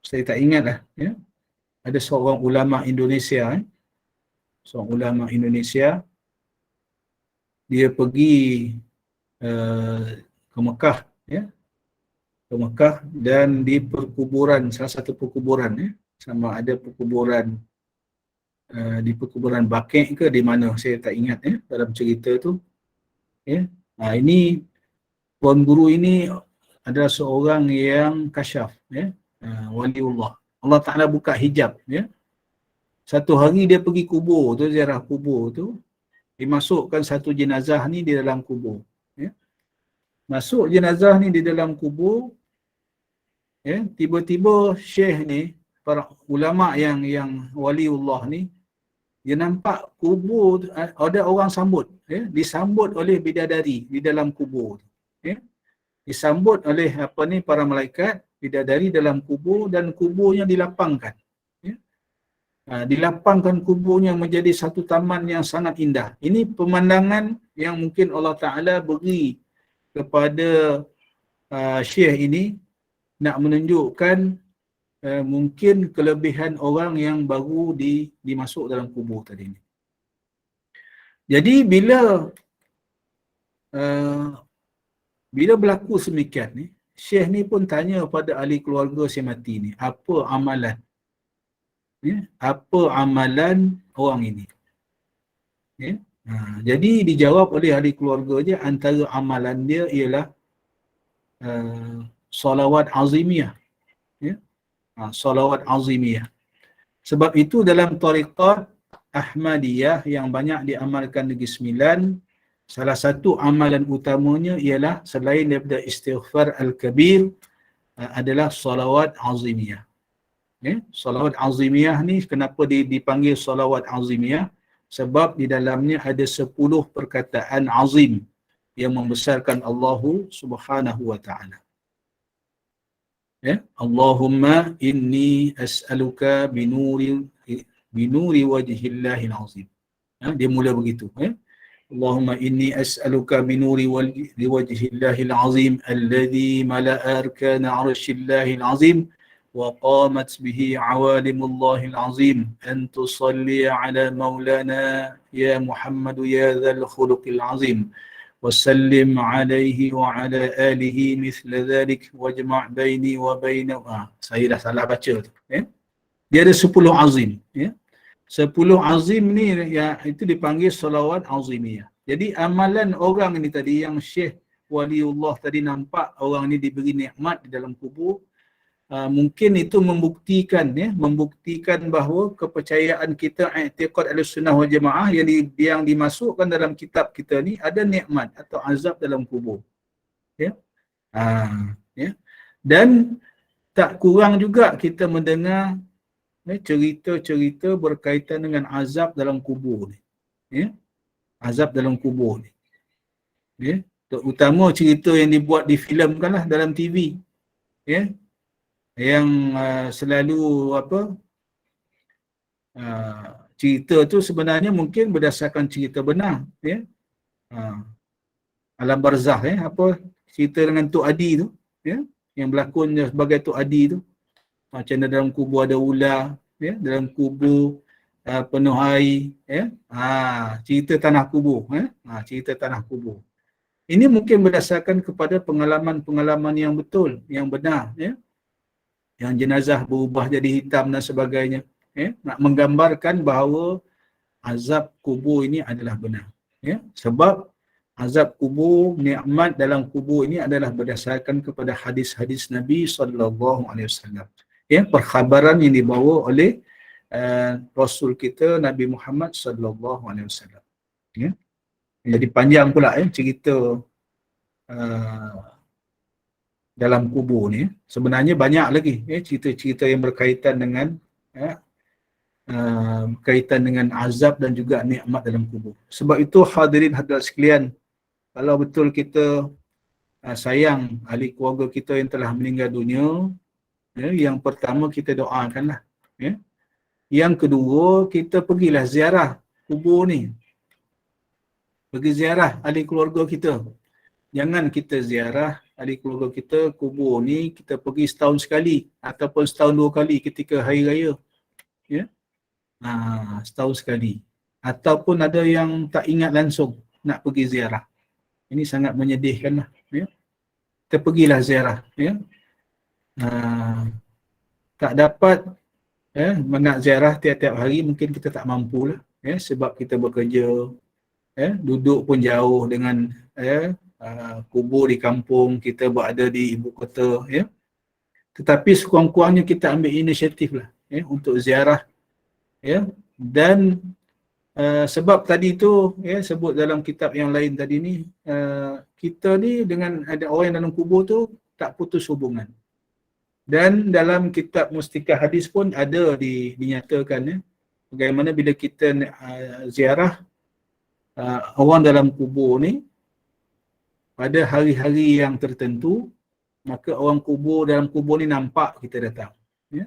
saya tak ingat lah, ya. Ada seorang ulama Indonesia, seorang ulama Indonesia, dia pergi ke Mekah, ya, ke Mekah, dan di perkuburan, salah satu perkuburan, ya, sama ada perkuburan di perkuburan Baqi' ke di mana, saya tak ingat, ya, dalam cerita tu, ya. Ini tuan guru ini adalah seorang yang kasyaf, ya, waliullah. Allah Ta'ala buka hijab, ya. Satu hari dia pergi kubur tu, ziarah kubur tu, dimasukkan satu jenazah ni di dalam kubur, ya. Masuk jenazah ni di dalam kubur, ya, tiba-tiba syekh ni, para ulama yang waliullah ni, dia nampak kubur ada orang sambut, ya, disambut oleh bidadari di dalam kubur, ya. Disambut oleh para malaikat bidadari dalam kubur, dan kuburnya dilapangkan, ya. Dilapangkan kuburnya menjadi satu taman yang sangat indah. Ini pemandangan yang mungkin Allah Ta'ala beri kepada syekh ini, nak menunjukkan mungkin kelebihan orang yang baru dimasuk dalam kubur tadi ni. Jadi bila berlaku semikian ni, syekh ni pun tanya pada ahli keluarga si mati ni, apa amalan, ya, apa amalan orang ini, ya. Jadi dijawab oleh ahli keluarga dia, antara amalan dia ialah salawat azimiyah, ya. Salawat azimiyah. Sebab itu dalam tariqat Ahmadiyah yang banyak diamalkan Negeri Sembilan, salah satu amalan utamanya ialah selain daripada istighfar al-kabir, adalah salawat azimiyah. Ya, salawat azimiyah ni kenapa dipanggil salawat azimiyah? Sebab di dalamnya ada 10 perkataan azim yang membesarkan Allah Subhanahu wa ta'ala. Ya, Allahumma inni as'aluka binuri wajhillahil azim. Ya, dia mula begitu, ya. Allahumma inni as'aluka binuri wajhillahil azim alladhi mala'a arkana 'arshillahil azim wa qamat bihi 'awalimullahil azim an tusalli 'ala maulana ya Muhammad ya dzal khuluqil azim wasallim 'alaihi wa 'ala alihi mithla dhalik wajma' baini wa bainahu. Saya dah salah baca tu, ya. Dia ada 10 azim, ya. 10 azim ni ya, itu dipanggil salawat azimiyah. Jadi amalan orang ni tadi, yang Syekh Waliullah tadi nampak orang ni diberi nikmat di dalam kubur, mungkin itu membuktikan, ya, membuktikan bahawa kepercayaan kita, i'tiqad Ahlussunnah wal Jamaah yang dimasukkan dalam kitab kita ni, ada nikmat atau azab dalam kubur, ya. Ya. Dan tak kurang juga kita mendengar cerita-cerita berkaitan dengan azab dalam kubur ni, ya. Azab dalam kubur ni, ya. Terutama cerita yang dibuat di filmkan lah dalam TV, ya, yang selalu cerita tu sebenarnya mungkin berdasarkan cerita benar, ya. Alam barzakh, ya, cerita dengan Tok Adi tu, ya, yang berlakon sebagai Tok Adi tu. Macam dalam kubur ada ular, ya, dalam kubur penuh air, ya. Cerita tanah kubur, ya. Cerita tanah kubur. Ini mungkin berdasarkan kepada pengalaman-pengalaman yang betul, yang benar, ya. Yang jenazah berubah jadi hitam dan sebagainya, ya. Nak menggambarkan bahawa azab kubur ini adalah benar, ya. Sebab azab kubur, nikmat dalam kubur ini adalah berdasarkan kepada hadis-hadis Nabi SAW. Ya, perkhabaran yang dibawa oleh Rasul kita Nabi Muhammad SAW. Ya. Jadi panjang pula, ya, cerita dalam kubur ni. Sebenarnya banyak lagi, ya, cerita-cerita yang berkaitan dengan berkaitan dengan azab dan juga nikmat dalam kubur. Sebab itu hadirin hadirat sekalian, kalau betul kita sayang ahli keluarga kita yang telah meninggal dunia, ya, yang pertama kita doakanlah, Ya. Yang kedua, kita pergilah ziarah kubur ni. Pergi ziarah ahli keluarga kita. Jangan kita ziarah ahli keluarga kita, kubur ni kita pergi setahun sekali ataupun setahun 2 kali ketika hari raya. Ya. Setahun sekali. Ataupun ada yang tak ingat langsung nak pergi ziarah. Ini sangat menyedihkan lah. Ya. Kita pergilah ziarah. Ya. Tak dapat nak ziarah tiap-tiap hari, mungkin kita tak mampu lah. Ya. Sebab kita bekerja, duduk pun jauh dengan kubur di kampung, kita berada di ibu kota. Ya. Tetapi sekurang-kurangnya kita ambil inisiatif lah untuk ziarah. Ya. Dan sebab tadi tu sebut dalam kitab yang lain tadi ni, kita ni dengan ada orang yang dalam kubur tu tak putus hubungan. Dan dalam kitab Mustikah Hadis pun ada dinyatakan bagaimana bila kita ziarah orang dalam kubur ni pada hari-hari yang tertentu, maka orang kubur dalam kubur ni nampak kita datang. Ya.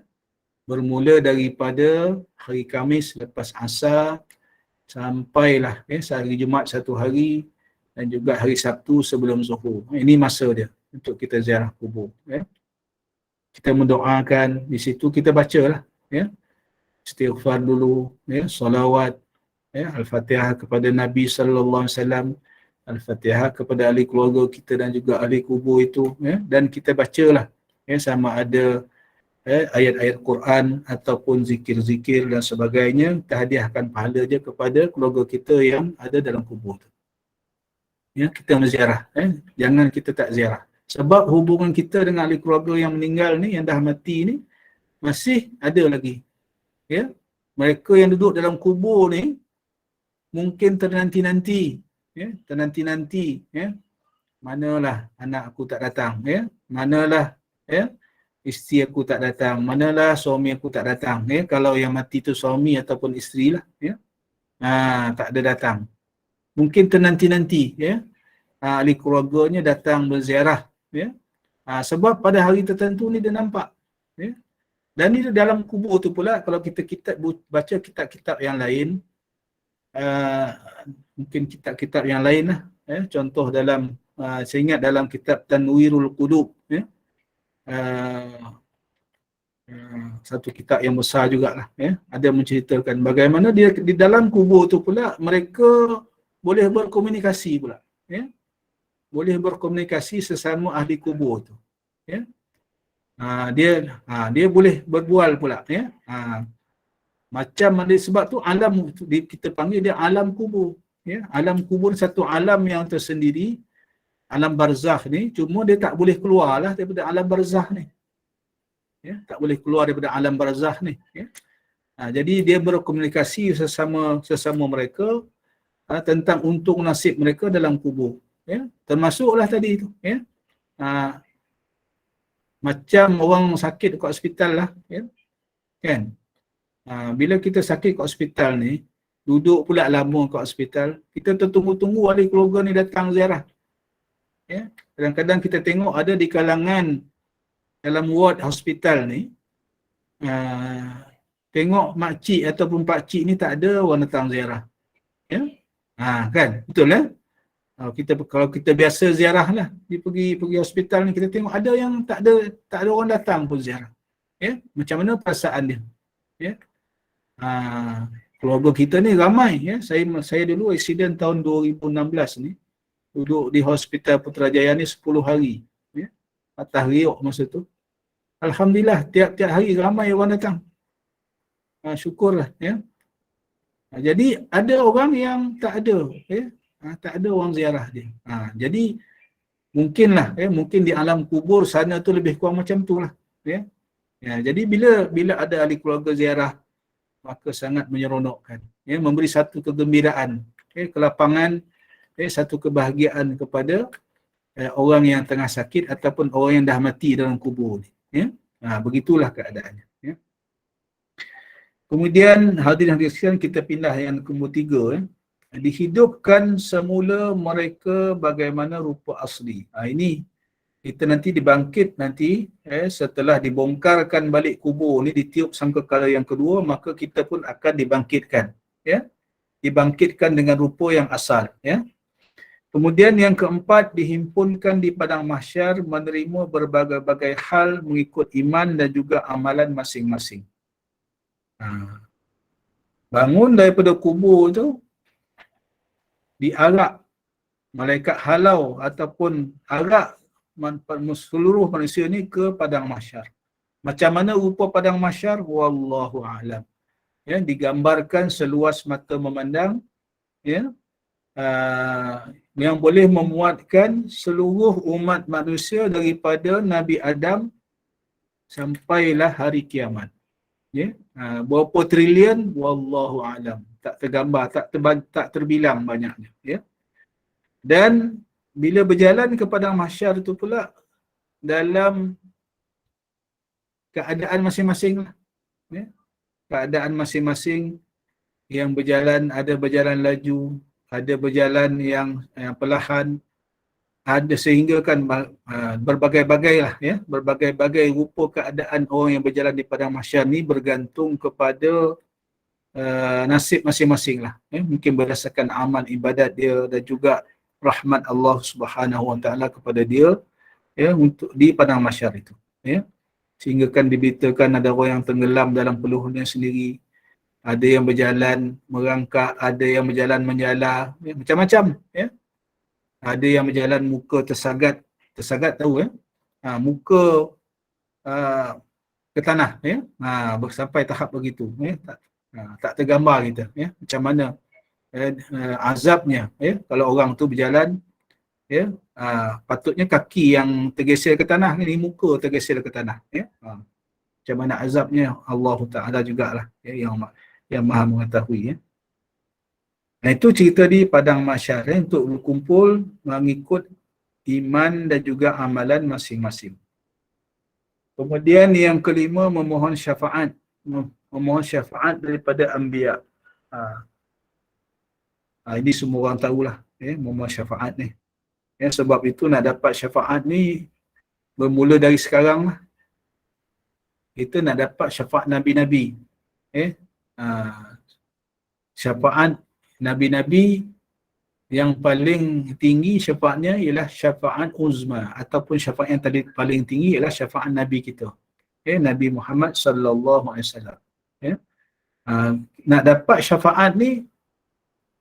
Bermula daripada hari Khamis lepas asar sampailah sehari Jumaat satu hari dan juga hari Sabtu sebelum Zuhur. Ini masa dia untuk kita ziarah kubur. Kita mendoakan, di situ kita bacalah istighfar dulu, salawat, Al-Fatihah kepada Nabi sallallahu alaihi wasallam, Al-Fatihah kepada ahli keluarga kita dan juga ahli kubur itu, dan kita bacalah sama ada ayat-ayat Quran ataupun zikir-zikir dan sebagainya, kita hadiahkan pahala je kepada keluarga kita yang ada dalam kubur tu. Kita menziarah, jangan kita tak ziarah. Sebab hubungan kita dengan ahli keluarga yang meninggal ni, yang dah mati ni, masih ada lagi. Mereka yang duduk dalam kubur ni mungkin ternanti-nanti, manalah anak aku tak datang, manalah isteri aku tak datang, manalah suami aku tak datang. Kalau yang mati tu suami ataupun isteri lah, tak ada datang. Mungkin ternanti-nanti, ahli keluarganya datang berziarah. Sebab pada hari tertentu ni dia nampak. Dan ni dalam kubur tu pula, kalau kita baca kitab-kitab yang lain, mungkin kitab-kitab yang lain lah, contoh dalam, saya ingat dalam kitab Tanwirul Qulub, satu kitab yang besar jugalah, ada menceritakan bagaimana dia di dalam kubur tu pula mereka boleh berkomunikasi pula, boleh berkomunikasi sesama ahli kubur tu, dia boleh berbual pula, macam ada, sebab tu alam kita panggil dia alam kubur, alam kubur satu alam yang tersendiri, alam barzakh ni, cuma dia tak boleh keluar lah daripada alam barzakh ni, tak boleh keluar daripada alam barzakh ni, jadi dia berkomunikasi sesama mereka tentang untung nasib mereka dalam kubur. Termasuklah tadi tu, macam orang sakit kat hospital lah, kan? Bila kita sakit kat hospital ni, duduk pula lama kat hospital, kita tertunggu-tunggu ahli keluarga ni datang ziarah. Kadang-kadang kita tengok ada di kalangan dalam ward hospital ni, tengok makcik ataupun pakcik ni tak ada orang datang ziarah. Kan? Betul lah. Kalau kita biasa ziarah lah, pergi hospital ni, kita tengok ada yang tak ada orang datang pun ziarah. Macam mana perasaan dia? Keluarga kita ni ramai. Saya dulu accident tahun 2016 ni, duduk di hospital Putrajaya ni 10 hari. Atas riuk masa tu. Alhamdulillah, tiap-tiap hari ramai orang datang. Syukurlah. Jadi ada orang yang tak ada, tak ada orang ziarah dia. Jadi mungkinlah, mungkin di alam kubur sana tu lebih kurang macam tu lah. Jadi bila ada ahli keluarga ziarah, maka sangat menyeronokkan, memberi satu kegembiraan, kelapangan, satu kebahagiaan kepada orang yang tengah sakit ataupun orang yang dah mati dalam kubur ni. Begitulah keadaannya. Kemudian hadirin sekalian, kita pindah yang nombor 3. Dihidupkan semula mereka bagaimana rupa asli. Ini Kita nanti dibangkit nanti setelah dibongkarkan balik kubur ni, ditiup sangkakala yang kedua, maka kita pun akan dibangkitkan, ya, dibangkitkan dengan rupa yang asal, ya. Kemudian yang keempat, dihimpunkan di padang mahsyar menerima berbagai-bagai hal mengikut iman dan juga amalan masing-masing. Bangun daripada kubur tu, diarak malaikat halau ataupun arak seluruh manusia ni ke padang mahsyar. Macam mana rupa padang mahsyar? Wallahu a'lam. Ya, digambarkan seluas mata memandang, ya, yang boleh memuatkan seluruh umat manusia daripada Nabi Adam sampailah hari kiamat. Ya, berapa trilion? Wallahu a'lam. Tak tergambar, tak terbilang banyaknya. Ya. Dan bila berjalan ke padang mahsyar itu pula dalam keadaan masing-masing lah. Ya. Keadaan masing-masing yang berjalan, ada berjalan laju, ada berjalan yang perlahan, ada sehingga kan berbagai-bagai lah, ya, berbagai-bagai rupa keadaan orang yang berjalan di padang mahsyar ni bergantung kepada nasib masing-masing lah, ya. Mungkin berdasarkan amal ibadat dia dan juga rahmat Allah Subhanahu Wa Taala kepada dia, ya, untuk di padang mahsyar itu, ya. Sehingga kan diberitakan ada orang yang tenggelam dalam peluhnya sendiri, ada yang berjalan merangkak, ada yang berjalan menjala, ya, macam-macam, ya. Ada yang berjalan muka tersagat tahu, ya, muka ke tanah, ya, sampai tahap begitu, ya. Tak tergambar kita, ya, macam mana azabnya, ya, kalau orang tu berjalan, ya, patutnya kaki yang tergeser ke tanah, ni muka tergeser ke tanah, ya. Macam mana azabnya Allah Ta'ala jugalah, ya, yang maha mengetahui, ya. Nah, itu cerita di padang mahsyar, ya, untuk berkumpul mengikut iman dan juga amalan masing-masing. Kemudian yang kelima, memohon syafaat. Memohon syafaat daripada anbiya. Ini semua orang tahulah, ya, memohon syafaat ni. Ya, sebab itu nak dapat syafaat ni bermula dari sekarang lah. Kita nak dapat syafaat Nabi-Nabi. Syafaat Nabi-Nabi yang paling tinggi syafaatnya ialah syafaat uzma, ataupun syafaat yang tadi paling tinggi ialah syafaat Nabi kita, Nabi Muhammad sallallahu alaihi wasallam. Nak dapat syafaat ni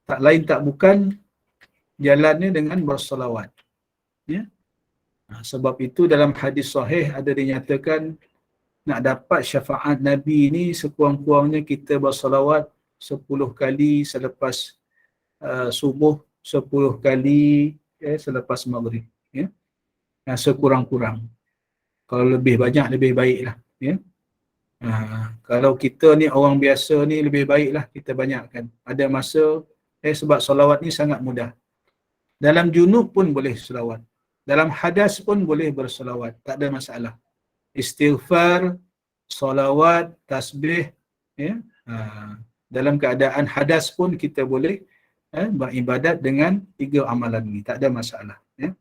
tak lain tak bukan jalannya dengan bersolawat, ya. Sebab itu dalam hadis sahih ada dinyatakan nak dapat syafaat Nabi ni sekurang-kurangnya kita bersolawat 10 kali selepas subuh, 10 kali selepas maghrib, ya. Sekurang-kurang. Kalau lebih banyak lebih baiklah, ya. Kalau kita ni orang biasa ni lebih baiklah kita banyakkan. Ada masa sebab solawat ni sangat mudah. Dalam junub pun boleh solawat. Dalam hadas pun boleh bersolawat, tak ada masalah. Istighfar, solawat, tasbih, ya. Dalam keadaan hadas pun kita boleh beribadat dengan 3 amalan ni, tak ada masalah, ya.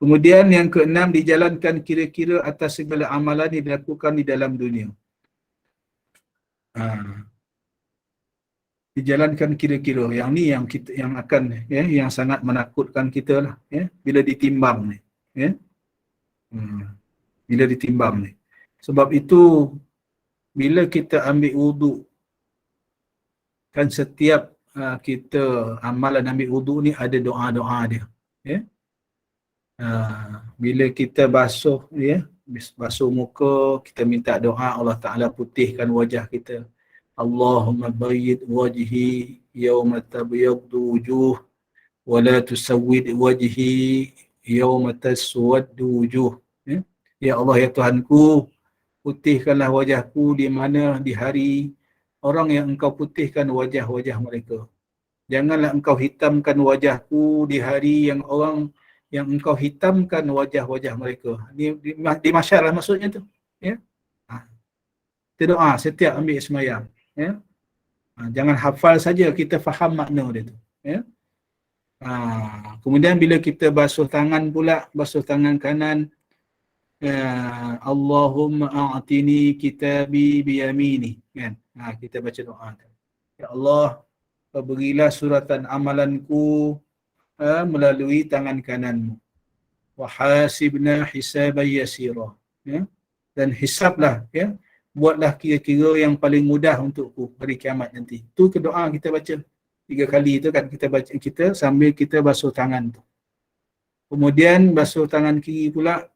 Kemudian yang keenam, dijalankan kira-kira atas segala amalan yang dilakukan di dalam dunia. Dijalankan kira-kira. Yang ni yang kita yang akan, ya, yang sangat menakutkan kita lah, ya, bila ditimbang ni, ya. Bila ditimbang ni. Sebab itu bila kita ambil wuduk, kan setiap kita amalan ambil wuduk ni ada doa-doa dia, ya. Bila kita basuh, ya, basuh muka, kita minta doa Allah Ta'ala putihkan wajah kita. Allahumma bayyid wajhi yawma tabyaddu wujuh wa la tusawwid wajhi yawma taswaddu wujuh. Ya Allah, ya Tuhanku, putihkanlah wajahku di mana di hari orang yang engkau putihkan wajah-wajah mereka. Janganlah engkau hitamkan wajahku di hari yang orang yang engkau hitamkan wajah-wajah mereka. Di mahsyar lah maksudnya tu, ya. Kita doa setiap ambil sembahyang, ya. Jangan hafal saja, kita faham makna dia tu, ya. Kemudian bila kita basuh tangan pula, basuh tangan kanan, Allahumma a'tini kitabi biyamini, kan? Kita baca doa tu. Ya Allah, berilah suratan amalanku melalui tangan kananmu. Wa hasibna hisaban yasira. Ya? Dan hisablah, ya. Buatlah kira-kira yang paling mudah untukku hari kiamat nanti. Tu ke doa kita baca 3 kali tu kan, kita baca kita sambil kita basuh tangan tu. Kemudian basuh tangan kiri pula,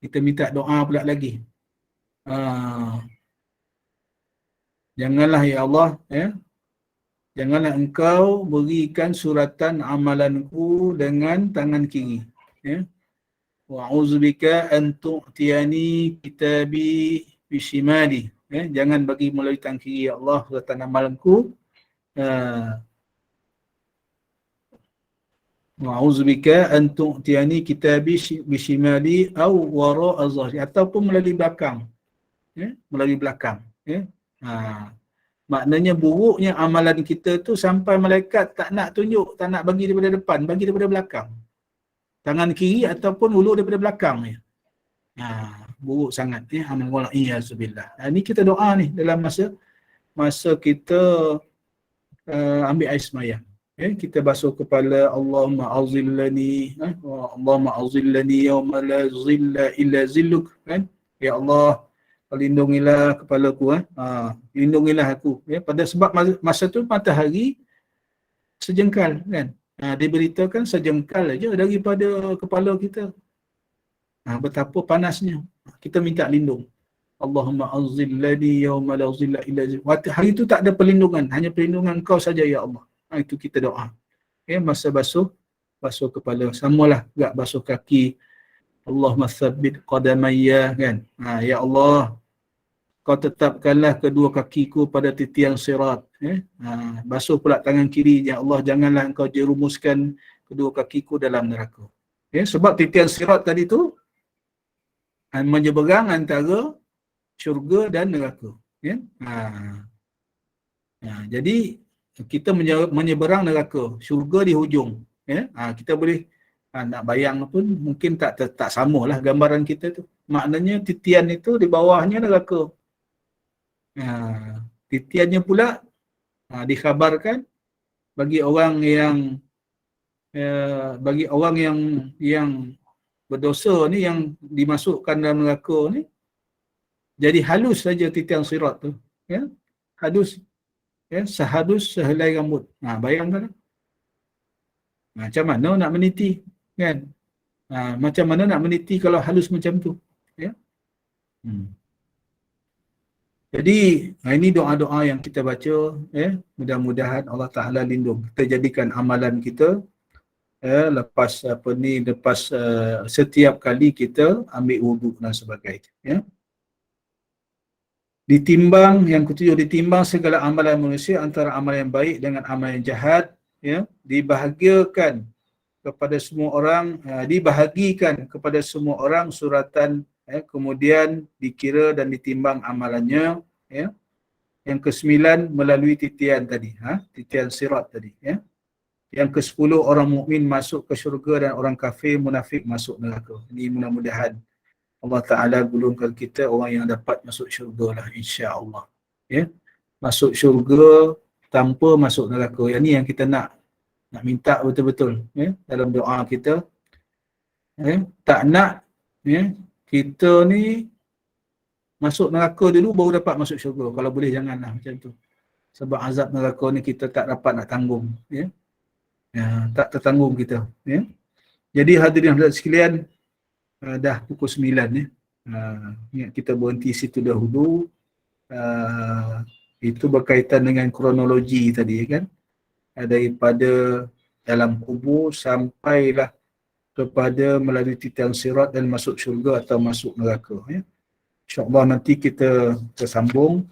kita minta doa pula lagi. Janganlah ya Allah, ya, janganlah engkau berikan suratan amalanku dengan tangan kiri. Ya. Wa'udzubika an tu'tiyani kitabi bishimali. Ya. Jangan bagi melalui tangan kiri ya Allah suratan amalanku. Wa'udzubika an tu'tiyani kitabi bishimali au wara'a zahri, ataupun melalui belakang. Ya. Melalui belakang. Ya. Maknanya buruknya amalan kita tu sampai malaikat tak nak tunjuk, tak nak bagi daripada depan, bagi daripada belakang. Tangan kiri ataupun ulur daripada belakang ni. Buruk sangat ni amal wala iyazubillah. Ni kita doa ni dalam masa kita ambil air sembahyang. Kita basuh kepala, Allahumma azillani, Allahumma azillani yawma la zilla illa zilluk, kan? Ya Allah, lindungilah kepalaku, lindungilah aku, ya, pada sebab masa tu matahari sejengkal, kan? Diberitakan sejengkal aja daripada kepala kita. Betapa panasnya. Kita minta lindung. Allahumma azillani yawma la zilla illa zilluk. Hari itu tak ada perlindungan, hanya perlindungan Kau saja ya Allah. Itu kita doa. Masa basuh kepala, samalah enggak basuh kaki. Allahumma tsabbit qadamayya, kan? Ya Allah, Kau tetapkanlah kedua kakiku pada titian sirat. Basuh pula tangan kiri, ya Allah, janganlah Engkau jerumuskan kedua kakiku dalam neraka. Sebab titian sirat tadi tu menyeberang antara syurga dan neraka. Jadi kita menyeberang neraka, syurga di hujung. Kita boleh nak bayang pun mungkin tak samalah gambaran kita tu. Maknanya titian itu di bawahnya neraka. Titiannya pula dikhabarkan bagi orang yang berdosa ni, yang dimasukkan dalam neraka ni, jadi halus saja titian sirat tu, ya, halus, ya, sehalus sehelai rambut. Bayangkan macam mana nak meniti, kan? Macam mana nak meniti kalau halus macam tu, ya. Jadi ini doa-doa yang kita baca, mudah-mudahan Allah Taala lindung. Kita jadikan amalan kita lepas setiap kali kita ambil wuduk dan sebagainya, ya. Ditimbang, yang ketujuh, ditimbang segala amalan manusia antara amalan yang baik dengan amalan yang jahat, ya, dibahagikan kepada semua orang suratan, kemudian dikira dan ditimbang amalannya, ya. Yang ke-9 melalui titian tadi, titian sirat tadi, ya. Yang ke-10 orang mukmin masuk ke syurga dan orang kafir munafik masuk neraka. Ini mudah-mudahan Allah Ta'ala golongkan kita orang yang dapat masuk syurga lah, insya-Allah. Ya. Masuk syurga tanpa masuk neraka. Yang ni yang kita nak minta betul-betul, ya, dalam doa kita. Ya. Tak nak, ya, kita ni masuk neraka dulu baru dapat masuk syurga. Kalau boleh janganlah macam tu. Sebab azab neraka ni kita tak dapat nak tanggung, ya. Tak tertanggung kita, ya. Jadi hadirin hadirat sekalian, dah pukul 9, ya. Kita berhenti situ dahulu. Itu berkaitan dengan kronologi tadi, kan. Daripada dalam kubur sampailah kepada melalui titian sirat dan masuk syurga atau masuk neraka, ya. InsyaAllah nanti kita sambung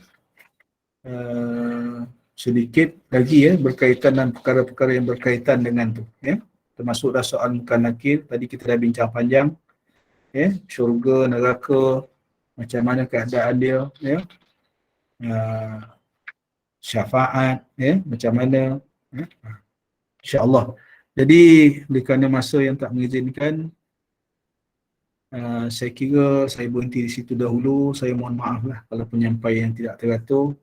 sedikit lagi, ya, berkaitan dengan perkara-perkara yang berkaitan dengan tu, ya. Termasuklah soal munkar nakir, tadi kita dah bincang panjang, ya, syurga, neraka, macam mana keadaan dia, ya. Syafaat, ya, macam mana, ya. InsyaAllah. Jadi, kerana masa yang tak mengizinkan, saya kira saya berhenti di situ dahulu. Saya mohon maaf lah kalau penyampaian yang tidak teratur.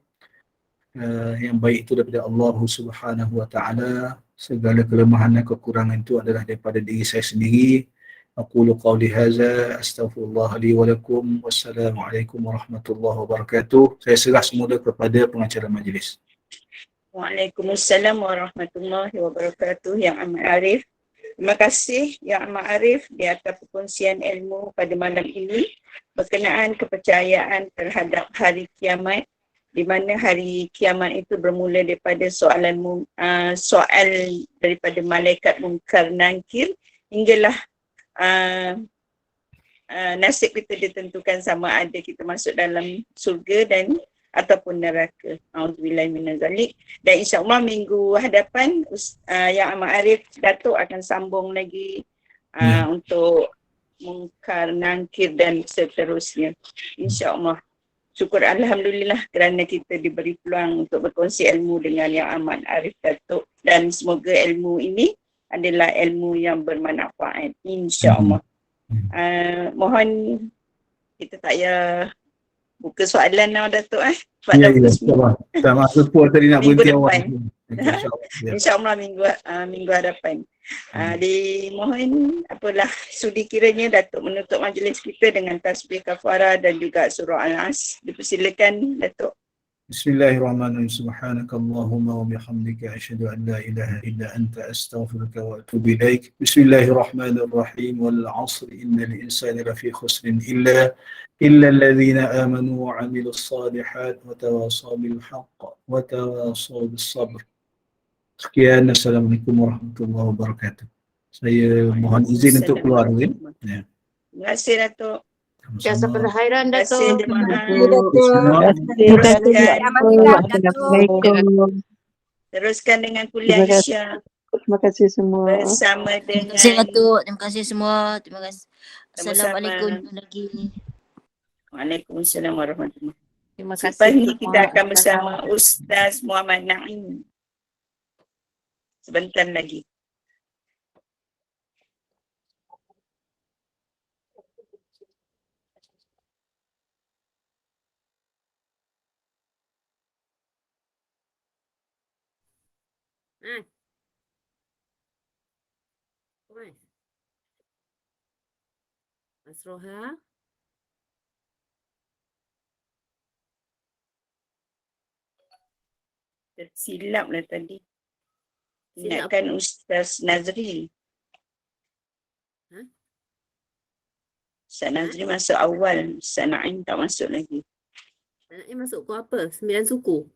Yang baik itu daripada Allah Subhanahu wa taala. Segala kelemahan dan kekurangan itu adalah daripada diri saya sendiri. Aqulu qawli hadza astaghfirullah li wa lakum. Wassalamualaikum warahmatullahi wabarakatuh. Saya serah semula kepada pengacara majlis. Waalaikumsalam warahmatullahi wabarakatuh Yang Amat Arif. Terima kasih Yang Amat Arif di atas perkongsian ilmu pada malam ini berkenaan kepercayaan terhadap hari kiamat, di mana hari kiamat itu bermula daripada soal daripada malaikat Munkar Nankir hinggalah nasib kita ditentukan sama ada kita masuk dalam surga dan ataupun neraka. Auzubillahi minazalik. Dan insya-Allah minggu hadapan Yang Amat Arif Datuk akan sambung lagi untuk Munkar Nankir dan seterusnya. Insya-Allah. Syukur alhamdulillah kerana kita diberi peluang untuk berkongsi ilmu dengan Yang Amat Arif Datuk, dan semoga ilmu ini adalah ilmu yang bermanfaat insya-Allah. Mohon kita tak payah buka soalan now Datuk sebab dah pukul 9. Tak masuk pun tadi nak berhenti awal. InsyaAllah minggu hadapan. Dimohon apalah sudi kiranya Datuk menutup majlis kita dengan tasbih kafarah dan juga surah Al-As. Dipersilakan Datuk. Bismillahirrahmanirrahim. Subhanakallahumma wa bihamdika asyhadu an la ilaha illa anta astaghfiruka wa atubu ilaik. Bismillahirrahmanirrahim. Wal 'asri innal insana lafi khusrin illa alladhina amanu wa 'amilus shalihat wa tawasaw bil haqq wa tawasaw bis sabr. Sekian, Assalamualaikum warahmatullahi wabarakatuh. Saya mohon izin untuk keluar. Ya. Terima kasih Datuk. Jazakallah khairan Datuk. Terima kasih. Teruskan dengan kuliah Isya. Terima kasih semua. Bersama dengan. Terima kasih Datuk. Terima kasih semua. Terima kasih. Sama-sama. Assalamualaikum lagi. Waalaikumsalam warahmatullahi wabarakatuh. Terima kasih. Lepas ni kita akan bersama Ustaz Muhammad Naim. Sebentar lagi. Mas Roha. Tersilap lah tadi. Ingatkan Ustaz Nazri. Ustaz Nazri masuk awal. Ustaz Naim tak masuk lagi. Anaknya masuk ke apa? 9 suku?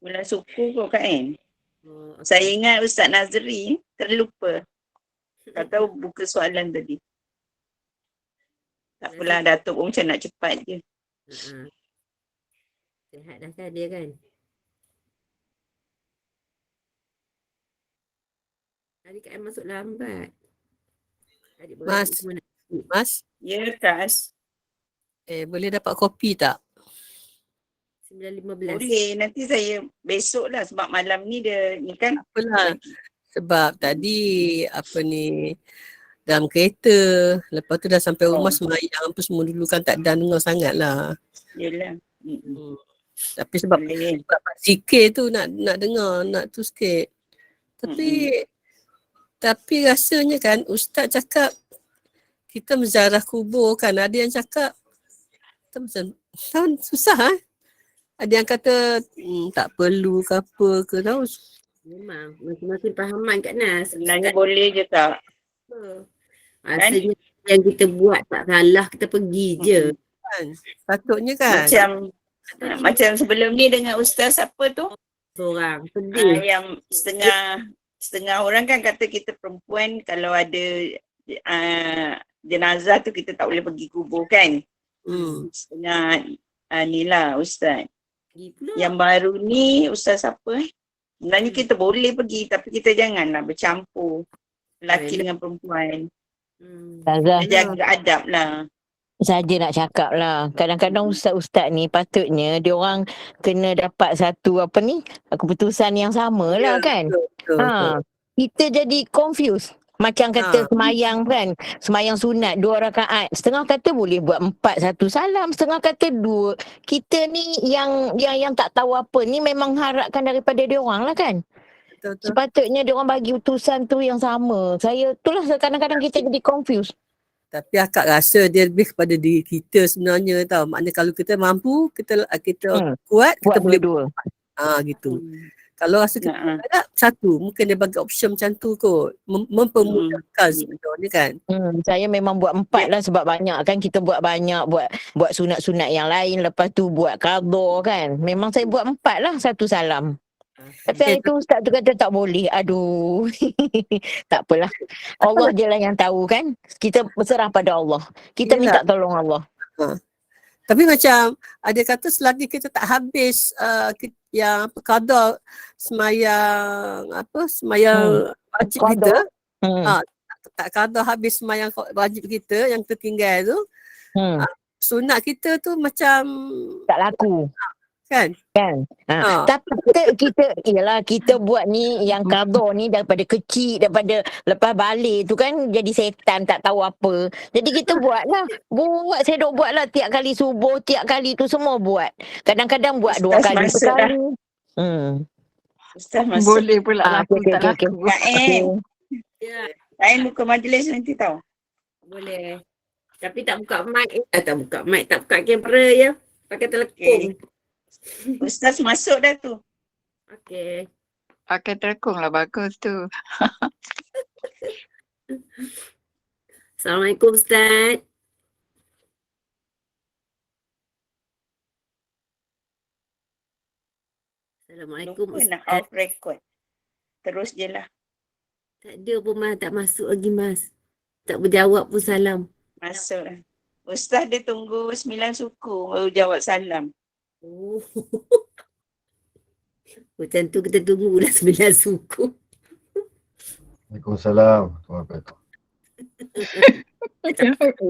9 suku kok kan? Oh, okay. Saya ingat Ustaz Nazri terlupa. Tak tahu buka soalan tadi. Tak apalah, Datuk pun macam nak cepat je. Sihat dah kan dia kan? Tadi Kak Em masuk lambat. Adik Mas, Ya, Kas. boleh dapat kopi tak? 9.15. Boleh, nanti saya besok lah sebab malam ni dia ni kan. Apalah. Sebab tadi dalam kereta, lepas tu dah sampai rumah semayang apa semua dulu kan tak dah dengar sangat lah. Yelah. Tapi sebab Boleh. zikir tu nak dengar, nak tu sikit. Tapi rasanya kan Ustaz cakap kita menziarah kubur kan, ada yang cakap kita macam susah Ada yang kata tak perlu ke apa ke tahu. Memang masing-masing fahaman Kak Nas. Sebenarnya boleh je tak? Rasanya yang kita buat tak salah, kita pergi je. Kan? Patutnya kan. Macam sebelum ni dengan Ustaz apa tu? Seorang sedih. Yang setengah orang kan kata kita perempuan kalau ada jenazah tu kita tak boleh pergi kubur kan. Setengah ni lah Ustaz. Yang baru ni Ustaz apa sebenarnya kita boleh pergi tapi kita janganlah bercampur lelaki dengan perempuan. Jaga adab lah. Saja nak cakap lah. Kadang-kadang ustaz-ustaz ni patutnya dia orang kena dapat satu keputusan yang sama lah kan. Betul. Kita jadi confused. Macam kata semayang kan, semayang sunat 2 rakaat. Setengah kata boleh buat 4 1 salam, setengah kata 2. Kita ni yang tak tahu apa ni memang harapkan daripada dia orang lah kan. Betul. Sepatutnya dia orang bagi utusan tu yang sama. Itulah kadang-kadang kita jadi confused. Tapi akak rasa dia lebih kepada diri kita sebenarnya tau. Maknanya kalau kita mampu, kita kuat, kita Buat boleh dua-dua. gitu. Kalau rasa kita tak satu, mungkin dia bagi option macam tu kot. Mempermudahkan sebenarnya kan. Saya memang buat 4 lah sebab banyak kan kita buat banyak, buat sunat-sunat yang lain, lepas tu buat qada kan. Memang saya buat 4 lah 1 salam. Tapi hari tu ustaz tu kata tak boleh. Aduh. Tak apalah. Allah je lah yang tahu kan. Kita berserah pada Allah. Kita minta tolong Allah. Tapi macam ada kata selagi kita tak habis yang qada semayang wajib kita, tak qada habis semayang wajib kita yang tertinggal tu, sunat kita tu macam tak laku. Kan? Tapi kita buat ni yang qada ni daripada kecil, daripada lepas balik tu kan jadi setan tak tahu apa. Jadi kita buatlah. Saya duk buatlah tiap kali subuh, tiap kali tu semua buat. Kadang-kadang buat 2 kali sekali. Ustaz masuk. Boleh pula laku tak laku. Saya buka majlis nanti tahu. Boleh. Tapi tak buka mic. Tak buka kamera ya. Pakai telekung. Ustaz masuk dah tu. Okey. Pakai telekung lah, bagus tu. Assalamualaikum Ustaz. Assalamualaikum Lupa Ustaz. nak off record. Terus je lah. Tak ada pun Mas, tak masuk lagi Mas. Tak berjawab pun salam. Masuk lah. Ustaz dia tunggu 9 suku baru jawab salam. Oh. Macam tu kita tunggu dah 9 suku. Waalaikumsalam. Assalamualaikum.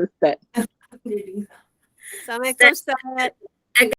Ustaz. Assalamualaikum Ustaz.